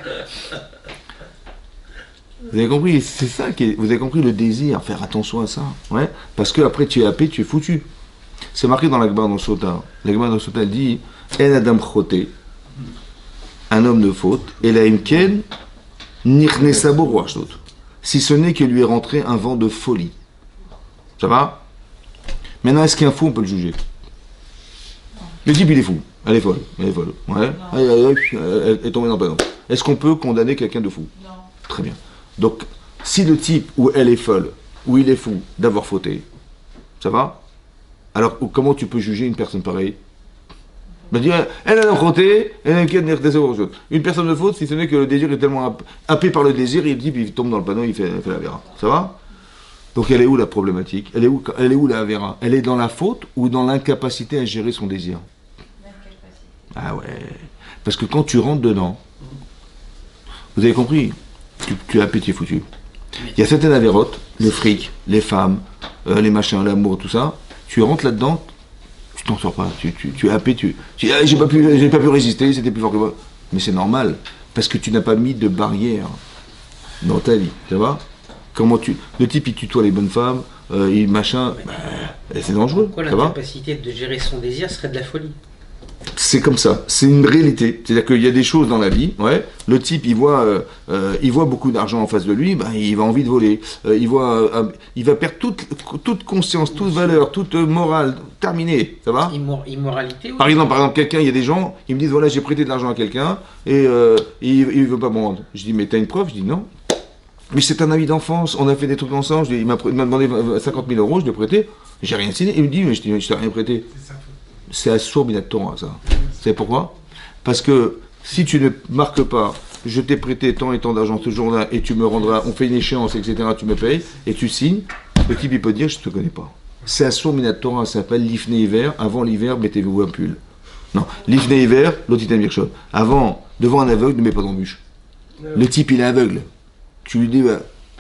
S1: Vous avez compris, c'est ça vous avez compris le désir, faire attention à ça. Ouais, parce que après, tu es happé, tu es foutu. C'est marqué dans la Gemara dans le Sota. La Gemara dans le Sota, elle dit, En Adam Choté, un homme de faute, et la Imken, Nirnesabo Roachdot. Si ce n'est que lui est rentré un vent de folie. Ça va? Maintenant, est-ce qu'un fou, on peut le juger? Le type, il est fou. Elle est folle. Ouais. Elle est tombée dans le panneau. Est-ce qu'on peut condamner quelqu'un de fou? Non. Très bien. Donc, si le type ou elle est folle, ou il est fou d'avoir fauté, ça va? Alors, comment tu peux juger une personne pareille? Elle a frotté, elle a une personne de faute, si ce n'est que le désir est tellement happé par le désir, il tombe dans le panneau, il fait la vera. Ça va? Donc elle est où la problématique? Elle est où la vera? Elle est dans la faute ou dans l'incapacité à gérer son désir? L'incapacité. Ah ouais. Parce que quand tu rentres dedans, vous avez compris, tu es happé, tu es foutu. Il y a certaines avérotes, le fric, les femmes, les machins, l'amour, tout ça, tu rentres là-dedans, tu t'en sors pas, tu es happé, j'ai pas pu résister, c'était plus fort que moi. Mais c'est normal, parce que tu n'as pas mis de barrière dans ta vie, ça va? Le type il tutoie les bonnes femmes, il machin, c'est dangereux.
S2: Pourquoi l'incapacité de gérer son désir serait de la folie?
S1: C'est comme ça, c'est une réalité. C'est-à-dire qu'il y a des choses dans la vie, ouais. Le type, il voit beaucoup d'argent en face de lui, il va envie de voler. Il va perdre toute conscience, toute valeur, toute morale, terminée. Ça va?
S2: Immoralité.
S1: Par exemple, quelqu'un, il y a des gens, ils me disent voilà, j'ai prêté de l'argent à quelqu'un et il veut pas me rendre. Je dis mais t'as une preuve? Je dis non. Mais c'est un ami d'enfance, on a fait des trucs ensemble. Il m'a demandé 50 000 euros, je l'ai prêté. J'ai rien signé. Il me dit mais je t'ai rien prêté. C'est Assour Binat Torah, ça. C'est pourquoi? Parce que si tu ne marques pas, je t'ai prêté tant et tant d'argent ce jour-là, et tu me rendras, on fait une échéance, etc., tu me payes, et tu signes, le type il peut dire, je ne te connais pas. C'est Assour Binat Torah, ça s'appelle l'Ifné hiver, avant l'hiver, mettez-vous un pull. Non, l'Ifné hiver, l'autre il Birchot. Avant, devant un aveugle, ne mets pas d'embûche. Le type il est aveugle. Tu lui dis,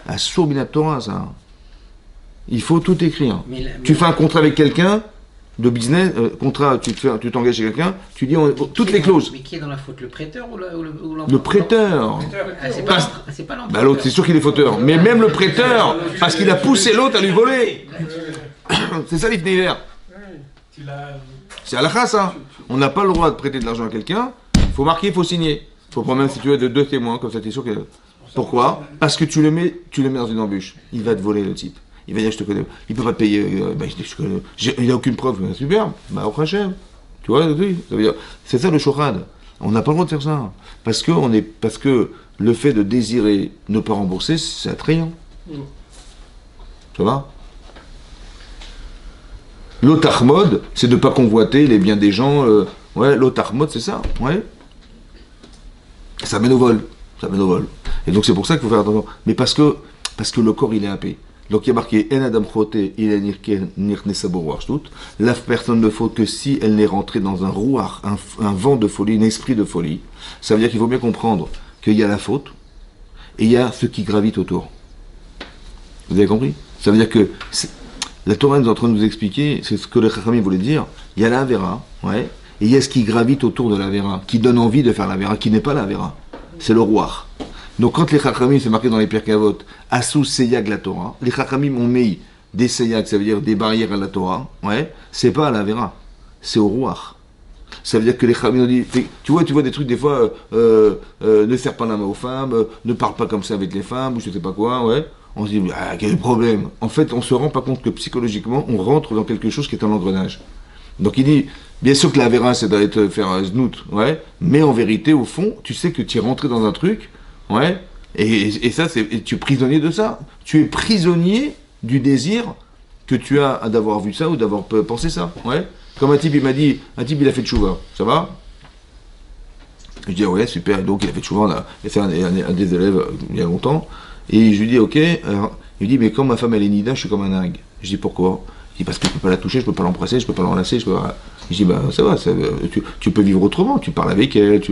S1: Assour Binat Torah, ça. Il faut tout écrire. Tu fais un contrat avec quelqu'un, de business, contrat, tu t'engages chez quelqu'un, tu dis toutes les clauses.
S2: Mais qui est dans la faute, le prêteur ou l'emprunteur?
S1: Le prêteur.
S2: C'est pas l'emprunteur.
S1: L'autre, c'est sûr qu'il est fauteur. Mais même le prêteur, parce qu'il a poussé l'autre à lui voler. C'est ça l'Ifné hiver. C'est à la chasse, hein. On n'a pas le droit de prêter de l'argent à quelqu'un. Il faut marquer, il faut signer. Il faut prendre même si tu as deux témoins, comme ça tu es sûr que. Pourquoi? Parce que tu le mets dans une embûche. Il va te voler le type. Il va dire je te connais, il peut pas te payer, je connais. Il n'a aucune preuve, super, au prochain. Tu vois, c'est ça le shorad. On n'a pas le droit de faire ça. Parce que le fait de désirer ne pas rembourser, c'est attrayant. Ça va? L'otarmod, c'est de ne pas convoiter les biens des gens. L'otarmod, c'est ça. Ouais. Ça mène au vol. Et donc c'est pour ça qu'il faut faire attention. Mais parce que le corps, il est happé. Donc il y a marqué En Adam Choté, il est Nirnesabo Roachdot. La personne ne faute que si elle n'est rentrée dans un rouar, un vent de folie, un esprit de folie. Ça veut dire qu'il faut bien comprendre qu'il y a la faute et il y a ce qui gravite autour. Vous avez compris? Ça veut dire que la Torah est en train de nous expliquer, c'est ce que les Chachamim voulaient dire. Il y a la Avera, ouais, Et il y a ce qui gravite autour de l'Avera, qui donne envie de faire l'Avera, qui n'est pas l'Avera. C'est le roi. Donc quand les Chachamim, c'est marqué dans les Pirkei Avot, Asou Seyag la Torah, les Chachamim ont mis des Seyag, ça veut dire des barrières à la Torah, ouais, c'est pas à l'Avera, c'est au roi. Ça veut dire que les Chachamim ont dit, tu vois des trucs des fois, ne serre pas la main aux femmes, ne parle pas comme ça avec les femmes, ou je sais pas quoi, ouais. On se dit, ah, quel problème. En fait, on se rend pas compte que psychologiquement, on rentre dans quelque chose qui est un engrenage. Donc il dit, bien sûr que l'Avera, c'est d'aller te faire un znout, ouais, mais en vérité, au fond, tu sais que tu es rentré dans un truc, ouais, et ça, tu es prisonnier de ça. Tu es prisonnier du désir que tu as d'avoir vu ça ou d'avoir pensé ça, ouais. Comme un type, il m'a dit, il a fait tchouva, ça va? Je dis, ouais, super, donc il a fait tchouva, il a fait un des élèves il y a longtemps, et je lui dis, ok, alors, il me dit, mais quand ma femme elle est nida, je suis comme un dingue. Je dis, pourquoi? Il dit, parce que je peux pas la toucher, je peux pas l'embrasser, je peux pas l'enlacer, je peux pas... Je dis, bah ça va, tu peux vivre autrement, tu parles avec elle,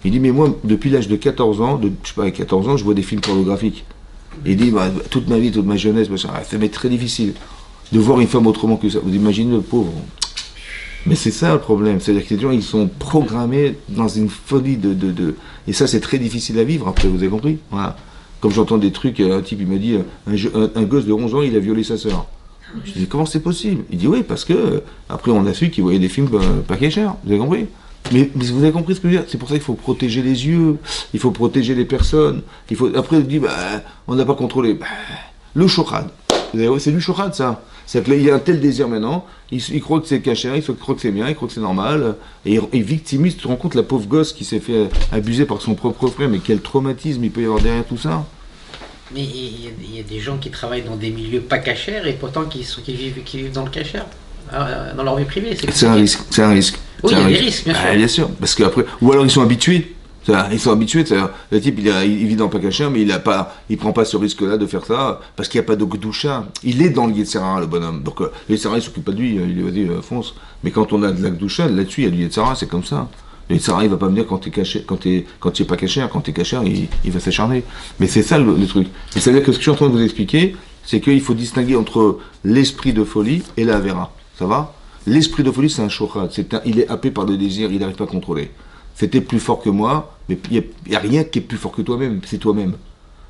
S1: Il dit, mais moi, depuis l'âge de 14 ans, je sais pas, à 14 ans, je vois des films pornographiques. Il dit, bah, toute ma vie, toute ma jeunesse, ça m'est très difficile de voir une femme autrement que ça. Vous imaginez le pauvre. Mais c'est ça le problème, c'est-à-dire que les gens, ils sont programmés dans une folie de... Et ça, c'est très difficile à vivre, après, vous avez compris? Voilà. Comme j'entends des trucs, un type, il m'a dit, un gosse de 11 ans, il a violé sa sœur. Je dis, comment c'est possible? Il dit, oui, parce que, après, on a su qu'il voyait des films pas cher, vous avez compris? Mais vous avez compris ce que je veux dire? C'est pour ça qu'il faut protéger les yeux, il faut protéger les personnes, Après, il dit, bah, on n'a pas contrôlé. Bah, le shochad, c'est du shochad, ça. C'est-à-dire qu'il y a un tel désir maintenant, il croit que c'est caché, il croit que c'est bien, il croit que c'est normal, et il victimise, tu te rends compte, la pauvre gosse qui s'est fait abuser par son propre frère, mais quel traumatisme il peut y avoir derrière tout ça?
S2: Mais il y a des gens qui travaillent dans des milieux pas cachers et pourtant qui vivent dans le cacher, dans leur vie privée.
S1: C'est un risque, c'est un risque.
S2: Oui, il y a des risques, bien sûr.
S1: Bien sûr, parce qu'après, ou alors ils sont habitués. Ils sont habitués, le type il vit dans le pas caché, mais il prend pas ce risque-là de faire ça, parce qu'il n'y a pas de Gdoucha. Il est dans le Yetzirah, le bonhomme. Donc le Yetzirah, il s'occupe pas de lui, il lui dit, fonce. Mais quand on a de la Gdoucha, là-dessus, il y a du Yetzirah, c'est comme ça. Le Yetzirah, il va pas venir quand tu es pas caché, quand tu es caché, il va s'acharner. Mais c'est ça le truc. Et ça veut dire que ce que je suis en train de vous expliquer, c'est qu'il faut distinguer entre l'esprit de folie et la Avera. Ça va? L'esprit de folie, c'est un shochad. Il est happé par le désir, il n'arrive pas à contrôler. C'était plus fort que moi, mais il n'y a rien qui est plus fort que toi-même, c'est toi-même.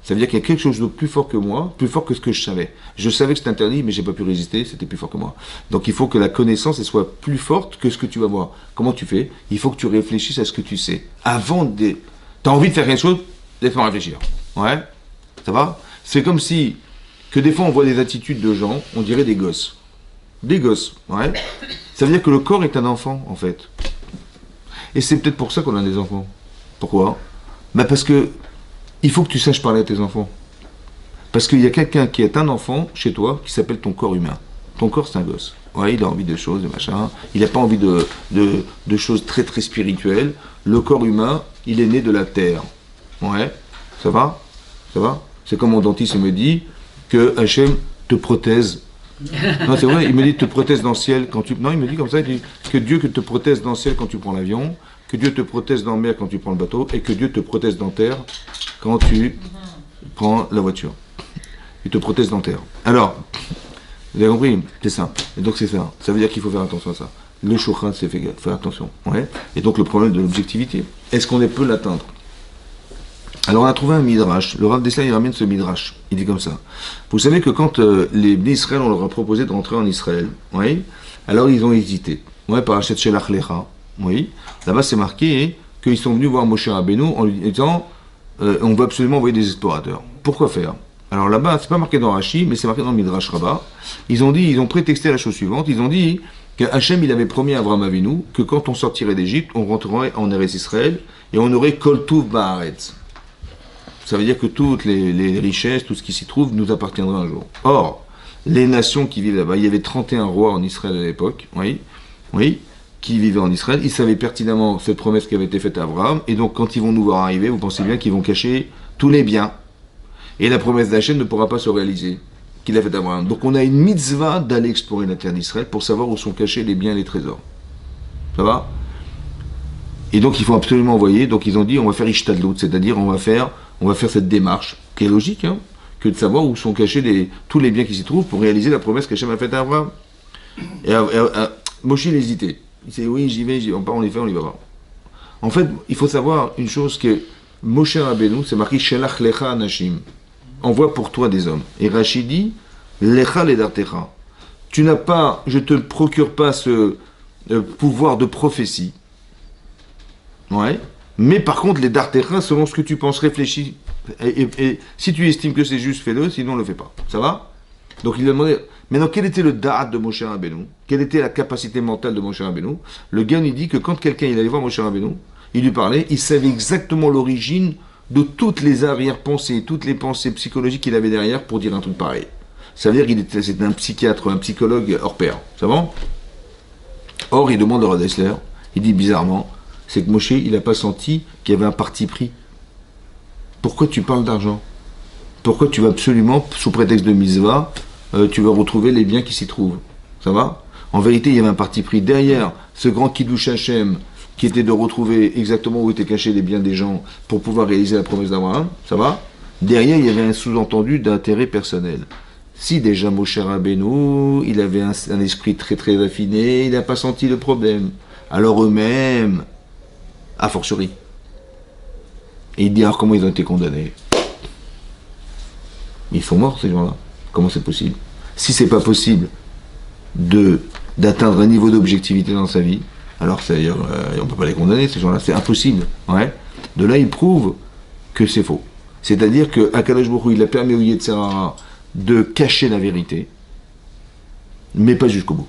S1: Ça veut dire qu'il y a quelque chose de plus fort que moi, plus fort que ce que je savais. Je savais que c'était interdit, mais j'ai pas pu résister, c'était plus fort que moi. Donc il faut que la connaissance elle soit plus forte que ce que tu vas voir. Comment tu fais? Il faut que tu réfléchisses à ce que tu sais. Avant de... T'as envie de faire quelque chose? Laisse-moi réfléchir. Ouais? Ça va? C'est comme si, que des fois on voit des attitudes de gens, on dirait des gosses. Des gosses, ouais? Ça veut dire que le corps est un enfant, en fait. Et c'est peut-être pour ça qu'on a des enfants. Pourquoi? Bah parce que il faut que tu saches parler à tes enfants. Parce qu'il y a quelqu'un qui est un enfant chez toi qui s'appelle ton corps humain. Ton corps, c'est un gosse. Ouais, il a envie de choses, de machin. Il n'a pas envie de choses très très spirituelles. Le corps humain, il est né de la terre. Ouais, ça va? Ça va? C'est comme mon dentiste me dit que Hachem te prothèse. Non, c'est vrai, il me dit te prothèse dans le ciel quand tu... Non, il me dit comme ça, il dit que Dieu te prothèse dans le ciel quand tu prends l'avion, que Dieu te prothèse dans la mer quand tu prends le bateau, et que Dieu te prothèse dans la terre quand tu prends la voiture. Il te prothèse dans la terre. Alors, vous avez compris? C'est ça. Et donc c'est ça. Ça veut dire qu'il faut faire attention à ça. Le shochan, c'est faire attention. Ouais. Et donc le problème de l'objectivité. Est-ce qu'on peut l'atteindre? Alors on a trouvé un midrash, le Rav Dessler il ramène ce midrash, il dit comme ça. Vous savez que quand les Bnei Israël, on leur a proposé de rentrer en Israël, oui, alors ils ont hésité. Ouais, par Hachet Shelach Lecha, oui, là-bas c'est marqué qu'ils sont venus voir Moshe Rabbeinu en lui disant on veut absolument envoyer des explorateurs. Pourquoi faire? Alors là-bas, c'est pas marqué dans Rashi, mais c'est marqué dans le Midrash Rabbah. Ils ont prétexté la chose suivante, ils ont dit que Hachem il avait promis à Avraham Avinu que quand on sortirait d'Égypte, on rentrerait en Eretz Israël et on aurait Kol Tuv Ba'aretz. Ça veut dire que toutes les richesses, tout ce qui s'y trouve, nous appartiendra un jour. Or, les nations qui vivent là-bas, il y avait 31 rois en Israël à l'époque, oui, qui vivaient en Israël, ils savaient pertinemment cette promesse qui avait été faite à Abraham, et donc quand ils vont nous voir arriver, vous pensez bien qu'ils vont cacher tous les biens. Et la promesse d'Hachem ne pourra pas se réaliser, qu'il a faite à Abraham. Donc on a une mitzvah d'aller explorer la terre d'Israël pour savoir où sont cachés les biens et les trésors. Ça va? Et donc il faut absolument envoyer, donc ils ont dit on va faire Ishtadlout, c'est-à-dire on va faire cette démarche, qui est logique, hein, que de savoir où sont cachés tous les biens qui s'y trouvent pour réaliser la promesse qu'Hachem a faite à Abraham. Et Moshe il hésitait. Il dit oui, j'y vais, on les fait, on y va pas. En fait, il faut savoir une chose que Moshe Rabbeinu, c'est marqué Shelach lecha anashim. Envoie pour toi des hommes. Et Rachid dit lecha ledartecha. Tu n'as pas, je te procure pas ce pouvoir de prophétie. Ouais. Mais par contre, les dartecha, selon ce que tu penses, réfléchis. Et si tu estimes que c'est juste, fais-le, sinon ne le fais pas. Ça va? Donc il lui a demandé, maintenant quel était le da'at de Moshe Rabbeinu? Quelle était la capacité mentale de Moshe Rabbeinu? Le gars il dit que quand quelqu'un il allait voir Moshe Rabbeinu, il lui parlait, il savait exactement l'origine de toutes les arrière-pensées, toutes les pensées psychologiques qu'il avait derrière pour dire un truc pareil. Ça veut dire qu'il c'était un psychiatre, un psychologue hors pair. Ça va? Or, il demande au Rav Dessler, il dit bizarrement, c'est que Moshe, il n'a pas senti qu'il y avait un parti pris. Pourquoi tu parles d'argent? Pourquoi tu vas absolument, sous prétexte de mitzvah, tu vas retrouver les biens qui s'y trouvent? Ça va? En vérité, il y avait un parti pris. Derrière ce grand Kiddush Hashem, qui était de retrouver exactement où étaient cachés les biens des gens pour pouvoir réaliser la promesse d'Abraham, ça va? Derrière, il y avait un sous-entendu d'intérêt personnel. Si déjà Moshe Rabbeinu, il avait un esprit très très raffiné, il n'a pas senti le problème. Alors eux-mêmes, a fortiori. Et il dit alors comment ils ont été condamnés? Ils sont morts ces gens-là. Comment c'est possible? Si c'est pas possible d'atteindre un niveau d'objectivité dans sa vie, alors c'est-à-dire on peut pas les condamner ces gens-là, c'est impossible. Ouais. De là il prouve que c'est faux. C'est-à-dire que Akadosh Baruch Hu, il a permis au Yetzirah de cacher la vérité, mais pas jusqu'au bout.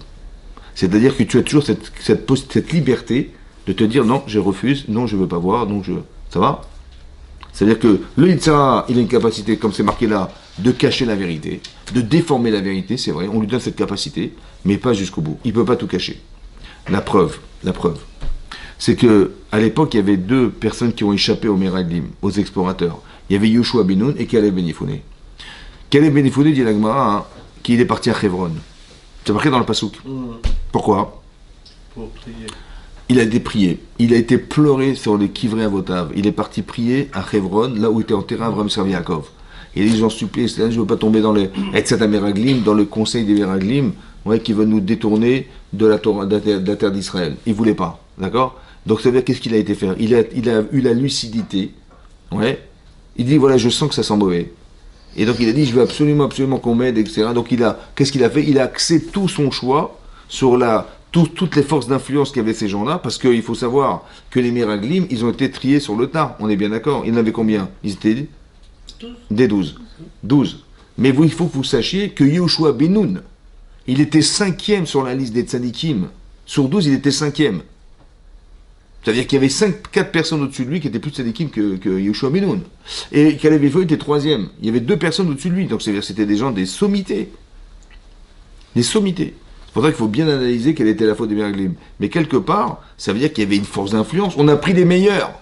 S1: C'est-à-dire que tu as toujours cette liberté de te dire non, je refuse, non, je veux pas voir, non, ça va? C'est-à-dire que le Yetzirah, il a une capacité, comme c'est marqué là, de cacher la vérité, de déformer la vérité, c'est vrai, on lui donne cette capacité, mais pas jusqu'au bout. Il ne peut pas tout cacher. La preuve, c'est que à l'époque, il y avait deux personnes qui ont échappé aux Meraglim, aux explorateurs. Il y avait Yoshua ben Nun et Caleb ben Yefouné. Caleb ben Yefouné dit la Gemara qu'il est parti à Hebron. C'est marqué dans le Passouk. Pourquoi?
S3: Pour prier.
S1: Il a été prié. Il a été pleuré sur les Kivrei Avotav. Il est parti prier à Hebron, là où était enterré Abraham Servi Yaakov. Il a dit, j'en supplie, je ne veux pas tomber dans le Etzat Meraglim, dans le conseil des Meraglim, ouais, qui veut nous détourner de la terre d'Israël. Il ne voulait pas, d'accord? Donc ça veut dire qu'est-ce qu'il a été faire? Il a eu la lucidité, ouais. Il dit, voilà, je sens que ça sent mauvais. Et donc il a dit, je veux absolument qu'on m'aide, etc. Donc qu'est-ce qu'il a fait? Il a axé tout son choix sur toutes les forces d'influence qu'avaient ces gens-là, parce qu'il faut savoir que les Meraglim, ils ont été triés sur le tas, on est bien d'accord. Il y en avait combien? Ils étaient des 12. 12. Mais il faut que vous sachiez que Yoshua ben Nun, il était 5e sur la liste des tzadikim. Sur 12, il était 5e. C'est-à-dire qu'il y avait 4 personnes au-dessus de lui qui étaient plus tzadikim que Yoshua ben Nun. Et Caleb ben Yefouné était 3e. Il y avait 2 personnes au-dessus de lui. Donc c'est-à-dire que c'était des gens des sommités. Des sommités. C'est pour ça qu'il faut bien analyser quelle était la faute des Meraglim. Mais quelque part, ça veut dire qu'il y avait une force d'influence. On a pris les meilleurs.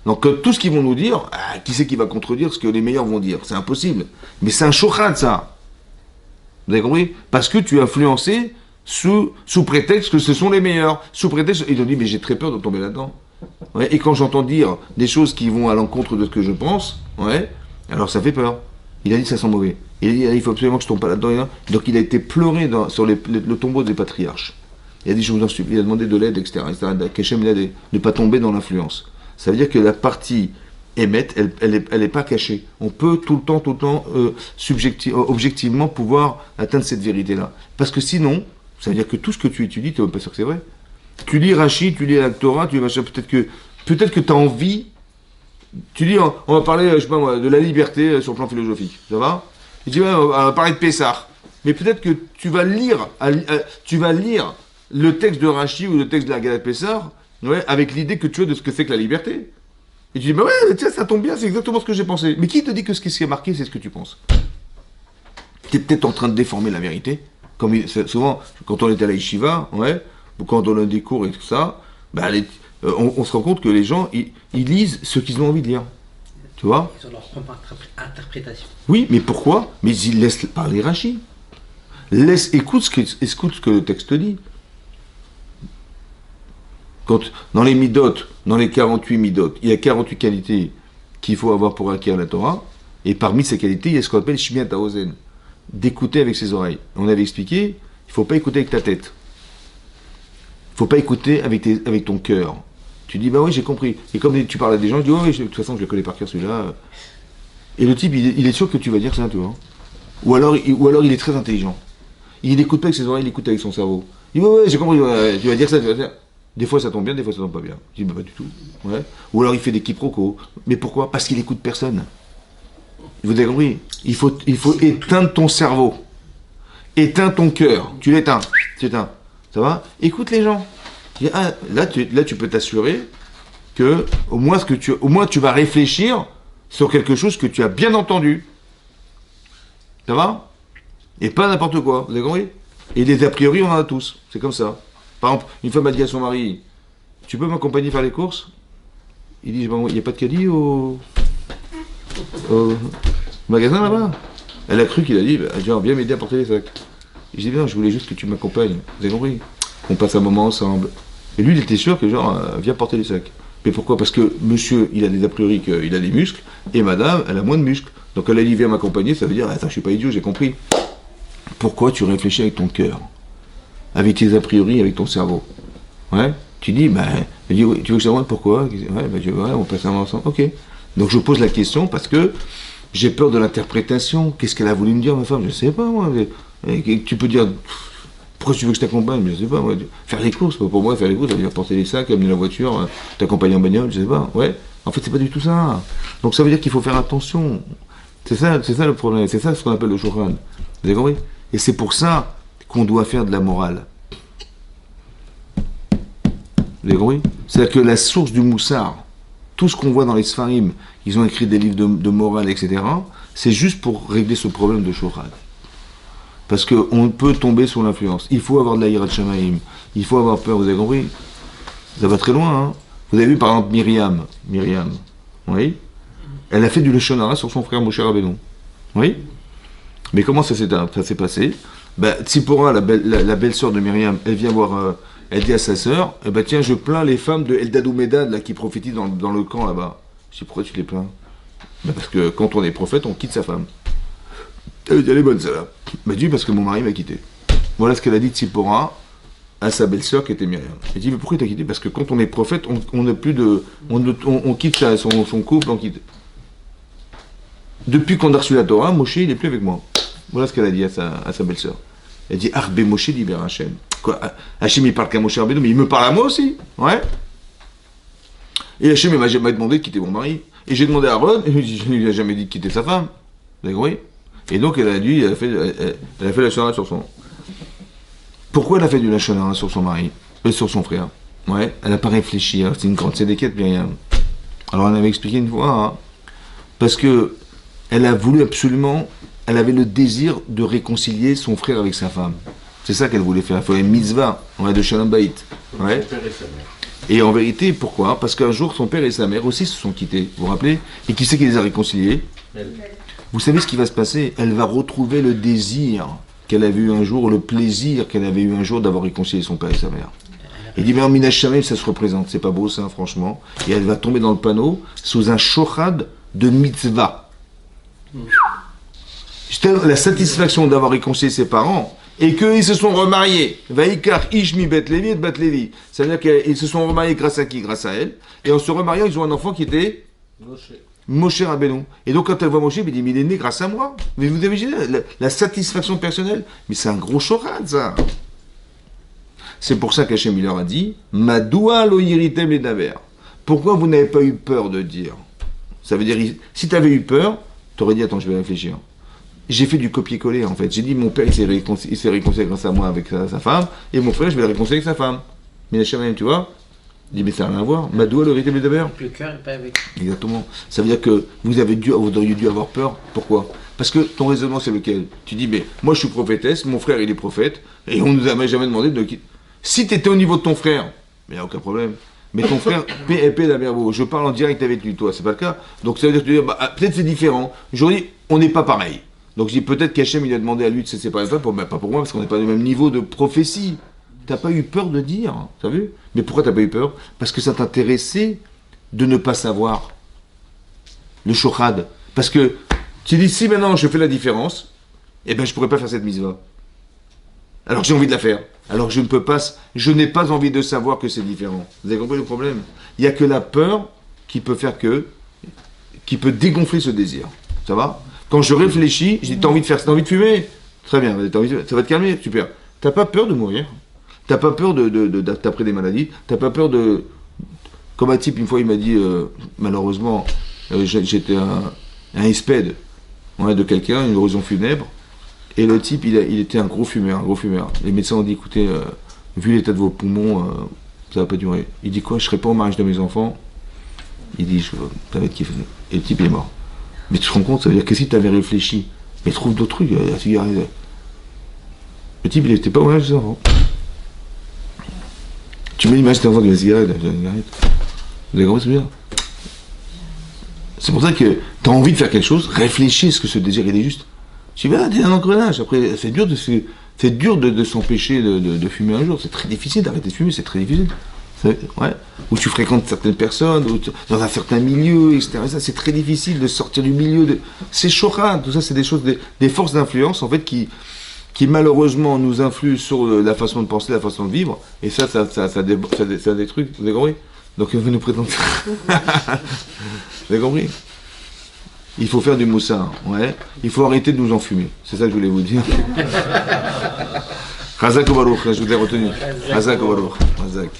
S1: Donc tout ce qu'ils vont nous dire, qui c'est qui va contredire ce que les meilleurs vont dire? C'est impossible. Mais c'est un shochad, ça. Vous avez compris? Parce que tu es influencé sous prétexte que ce sont les meilleurs. Sous prétexte, ils ont dit, mais j'ai très peur de tomber là-dedans. Ouais, et quand j'entends dire des choses qui vont à l'encontre de ce que je pense, ouais, alors ça fait peur. Il a dit que ça sent mauvais. Il a dit, il faut absolument que je tombe pas là-dedans. Donc il a été pleuré sur le tombeau des patriarches. Il a dit, je vous en supplie, il a demandé de l'aide, etc. Qu'Hachem il a de ne pas tomber dans l'influence. Ça veut dire que la partie émette, elle n'est pas cachée. On peut tout le temps, objectivement pouvoir atteindre cette vérité-là. Parce que sinon, ça veut dire que tout ce que tu étudies, tu n'es même pas sûr que c'est vrai. Tu lis Rashi, tu lis la Torah, tu lis machin, peut-être que tu as envie. Tu dis, on va parler, je sais pas moi, de la liberté sur le plan philosophique. Ça va? Et tu dis, on va parler de Pessah. Mais peut-être que tu vas lire le texte de Rashi ou le texte de la Galate Pessah, ouais, avec l'idée que tu as de ce que c'est que la liberté. Et tu dis, bah ouais, tiens, ça tombe bien, c'est exactement ce que j'ai pensé. Mais qui te dit que ce qui est marqué, c'est ce que tu penses? Tu es peut-être en train de déformer la vérité. Comme souvent, quand on était à la yeshiva, ouais, ou quand on a des cours et tout ça, bah, on se rend compte que les gens, ils lisent ce qu'ils ont envie de lire. Tu vois?
S2: Ils ont leur propre interprétation.
S1: Oui, mais pourquoi? Mais ils laissent parler Rashi. Écoute ce que le texte dit. Dans les midot, dans les 48 midot, il y a 48 qualités qu'il faut avoir pour acquérir la Torah, et parmi ces qualités, il y a ce qu'on appelle Shmiat HaOzen, d'écouter avec ses oreilles. On avait expliqué, il ne faut pas écouter avec ta tête. faut pas écouter avec ton cœur. Tu dis, bah oui, j'ai compris. Et comme tu parles à des gens, je dis, oh, oui, de toute façon, je le connais par cœur celui-là. Et le type, il est sûr que tu vas dire ça, tu vois. Ou alors il est très intelligent. Il n'écoute pas avec ses oreilles, il écoute avec son cerveau. Il dit, ouais, j'ai compris, ouais, tu vas dire ça, tu vas dire. Des fois ça tombe bien, des fois ça tombe pas bien. Je dis, bah pas du tout. Ouais. Ou alors il fait des quiproquos. Mais pourquoi? Parce qu'il écoute personne. Vous avez compris? Il faut éteindre ton cerveau. Éteins ton cœur. Tu l'éteins. Tu éteins. Ça va? Écoute les gens. Là, tu peux t'assurer que au moins tu vas réfléchir sur quelque chose que tu as bien entendu. Ça va? Et pas n'importe quoi. Vous avez compris? Et des a priori, on en a tous. C'est comme ça. Par exemple, une femme a dit à son mari, tu peux m'accompagner faire les courses? Il dit, il n'y a pas de caddie au magasin là-bas? Elle a cru qu'il a dit, viens m'aider à porter les sacs. Je dis, non, je voulais juste que tu m'accompagnes. Vous avez compris? On passe un moment ensemble. Et lui, il était sûr que viens porter les sacs. Mais pourquoi? Parce que monsieur, il a des a priori qu'il a des muscles, et madame, elle a moins de muscles. Donc elle a dit, viens m'accompagner, ça veut dire, attends, je suis pas idiot, j'ai compris. Pourquoi tu réfléchis avec ton cœur? Avec tes a priori, avec ton cerveau. Ouais? Tu dis, elle dit, oui, tu veux que je te demande pourquoi? Ouais, on passe un moment ensemble. Ok. Donc je pose la question parce que j'ai peur de l'interprétation. Qu'est-ce qu'elle a voulu me dire, ma femme? Je sais pas, moi. Tu peux dire, pourquoi tu veux que je t'accompagne? Je sais pas, moi. Faire les courses, pour moi, faire les courses, ça veut dire porter les sacs, amener la voiture, t'accompagner en bagnole, je sais pas. Ouais. En fait, c'est pas du tout ça. Donc ça veut dire qu'il faut faire attention. C'est ça le problème. C'est ça ce qu'on appelle le shouchan. Vous avez compris? Et c'est pour ça qu'on doit faire de la morale. Vous avez compris? C'est-à-dire que la source du moussard, tout ce qu'on voit dans les Sfarim, ils ont écrit des livres de morale, etc., c'est juste pour régler ce problème de shouchan. Parce qu'on peut tomber sous l'influence. Il faut avoir de la hirat shamaim. Il faut avoir peur, vous avez compris? Ça va très loin, hein? Vous avez vu par exemple Myriam, oui? Elle a fait du leshon hara sur son frère Moshe Rabbeinu. Oui? Mais comment ça s'est passé? Tzipora, la belle-sœur de Myriam, elle vient voir, elle dit à sa sœur, tiens, je plains les femmes de Eldad ou Medad, là, qui prophétisent dans le camp là-bas. Je dis, pourquoi tu les plains? Parce que quand on est prophète, on quitte sa femme. Elle dit, elle est bonne celle-là. Dis, parce que mon mari m'a quitté. Voilà ce qu'elle a dit Tzipora à sa belle-sœur qui était Myriam. Elle dit, mais pourquoi t'as quitté? Parce que quand on est prophète, on n'a plus de. On quitte son couple, on quitte. Depuis qu'on a reçu la Torah, Moshe, il n'est plus avec moi. Voilà ce qu'elle a dit à sa belle-sœur. Elle dit, Arbe Moshe libère Hachem. Quoi? Hachem, il parle qu'à Moshe Rabbeinu, mais il me parle à moi aussi. Ouais. Et Hachem, il m'a demandé de quitter mon mari. Et j'ai demandé à Aaron, et je ne lui ai jamais dit de quitter sa femme. Vous avez compris? Et donc, elle a fait la shonara sur son. Pourquoi elle a fait du shonara sur son mari? Sur son frère? Ouais. Elle n'a pas réfléchi. Hein. C'est une grande sédéquette, Myriam. Alors, on avait expliqué une fois, hein, parce que elle a voulu absolument, elle avait le désir de réconcilier son frère avec sa femme. C'est ça qu'elle voulait faire. Il fallait une mitzvah, de Shalom Bayit. Ouais. Son père et sa mère. Et en vérité, pourquoi? Parce qu'un jour, son père et sa mère aussi se sont quittés, vous vous rappelez? Et qui c'est qui les a réconciliés? Elle. Vous savez ce qui va se passer? Elle va retrouver le désir qu'elle avait eu un jour, le plaisir qu'elle avait eu un jour d'avoir réconcilié son père et sa mère. Il dit, mais en Minash Shamem, ça se représente. C'est pas beau, ça, franchement. Et elle va tomber dans le panneau sous un shochad de mitzvah. La satisfaction d'avoir réconcilié ses parents et qu'ils se sont remariés. Vaikar Ishmi Bet Levi et Bet Levi. C'est-à-dire qu'ils se sont remariés grâce à qui? Grâce à elle. Et en se remariant, ils ont un enfant qui était Moshe Rabbeinu. Et donc quand elle voit Moshe, elle dit, mais il est né grâce à moi. Mais vous imaginez la satisfaction personnelle? Mais c'est un gros chorad, ça. C'est pour ça qu'Hachem leur a dit, Madoua lo yiritem les daver. Pourquoi vous n'avez pas eu peur de dire? Ça veut dire, si tu avais eu peur, tu aurais dit, attends, je vais réfléchir. J'ai fait du copier-coller, en fait. J'ai dit, mon père, il s'est réconcilié grâce à moi avec sa femme, et mon frère, je vais le réconcilier avec sa femme. Mais la même, tu vois? Il dit, mais ça n'a rien à voir. Madoua, le rythme d'abord.
S2: Le cœur n'est pas avec.
S1: Exactement. Ça veut dire que vous auriez dû avoir peur. Pourquoi? Parce que ton raisonnement, c'est lequel? Tu dis, mais moi, je suis prophétesse, mon frère, il est prophète, et on nous a jamais demandé de quitter. Si tu étais au niveau de ton frère, mais il n'y a aucun problème. Mais ton frère, P.P. d'Amerbo, je parle en direct avec lui, toi, c'est pas le cas. Donc ça veut dire que tu dis, peut-être c'est différent. J'aurais dit, on n'est pas pareil. Donc je dis, peut-être qu'Hachem, il a demandé à lui de se séparer de toi, pas pour moi, parce qu'on n'est pas au même niveau de prophétie. T'as pas eu peur de dire, t'as vu? Mais pourquoi t'as pas eu peur? Parce que ça t'intéressait de ne pas savoir. Le shochad. Parce que tu dis, si maintenant je fais la différence, eh ben je pourrais pas faire cette mitzvah. Alors que j'ai envie de la faire. Alors que je ne peux pas, je n'ai pas envie de savoir que c'est différent. Vous avez compris le problème? Il n'y a que la peur qui peut faire qui peut dégonfler ce désir. Ça va? Quand je réfléchis, je dis, t'as envie de faire ça, t'as envie de fumer? Très bien, ça va te calmer, super. T'as pas peur de mourir? T'as pas peur d'après des maladies? T'as pas peur de... Comme un type, une fois, il m'a dit, malheureusement, j'étais un ESPED de quelqu'un, une oraison funèbre, et le type, il était un gros fumeur, Les médecins ont dit, écoutez, vu l'état de vos poumons, ça va pas durer. Il dit quoi? Je serai pas au mariage de mes enfants. Il dit, ça va être kiffé. Et le type, il est mort. Mais tu te rends compte, ça veut dire que si tu avais réfléchi, mais trouve d'autres trucs, la cigarette. Le type, il n'était pas au mariage de ses enfants. Tu mets l'image d'un enfant de la cigarette, Vous avez compris ce que je veux dire? C'est pour ça que tu as envie de faire quelque chose, réfléchis, est-ce que ce désir il est juste? Tu vas t'es un engrenage. Après, c'est dur de s'empêcher de fumer un jour. C'est très difficile d'arrêter de fumer, c'est très difficile. Ouais. Ou tu fréquentes certaines personnes, dans un certain milieu, etc. Ça, c'est très difficile de sortir du milieu. C'est choquant. Tout ça, c'est des choses, des forces d'influence, en fait, qui malheureusement nous influent sur la façon de penser, la façon de vivre. Et ça des trucs. Vous avez compris? Donc, vous nous présentez. Vous avez compris? Il faut faire du moussard, ouais. Il faut arrêter de nous enfumer. C'est ça que je voulais vous dire. Razak ou Baruch, je vous ai retenu. Razak ou Baruch. Razak.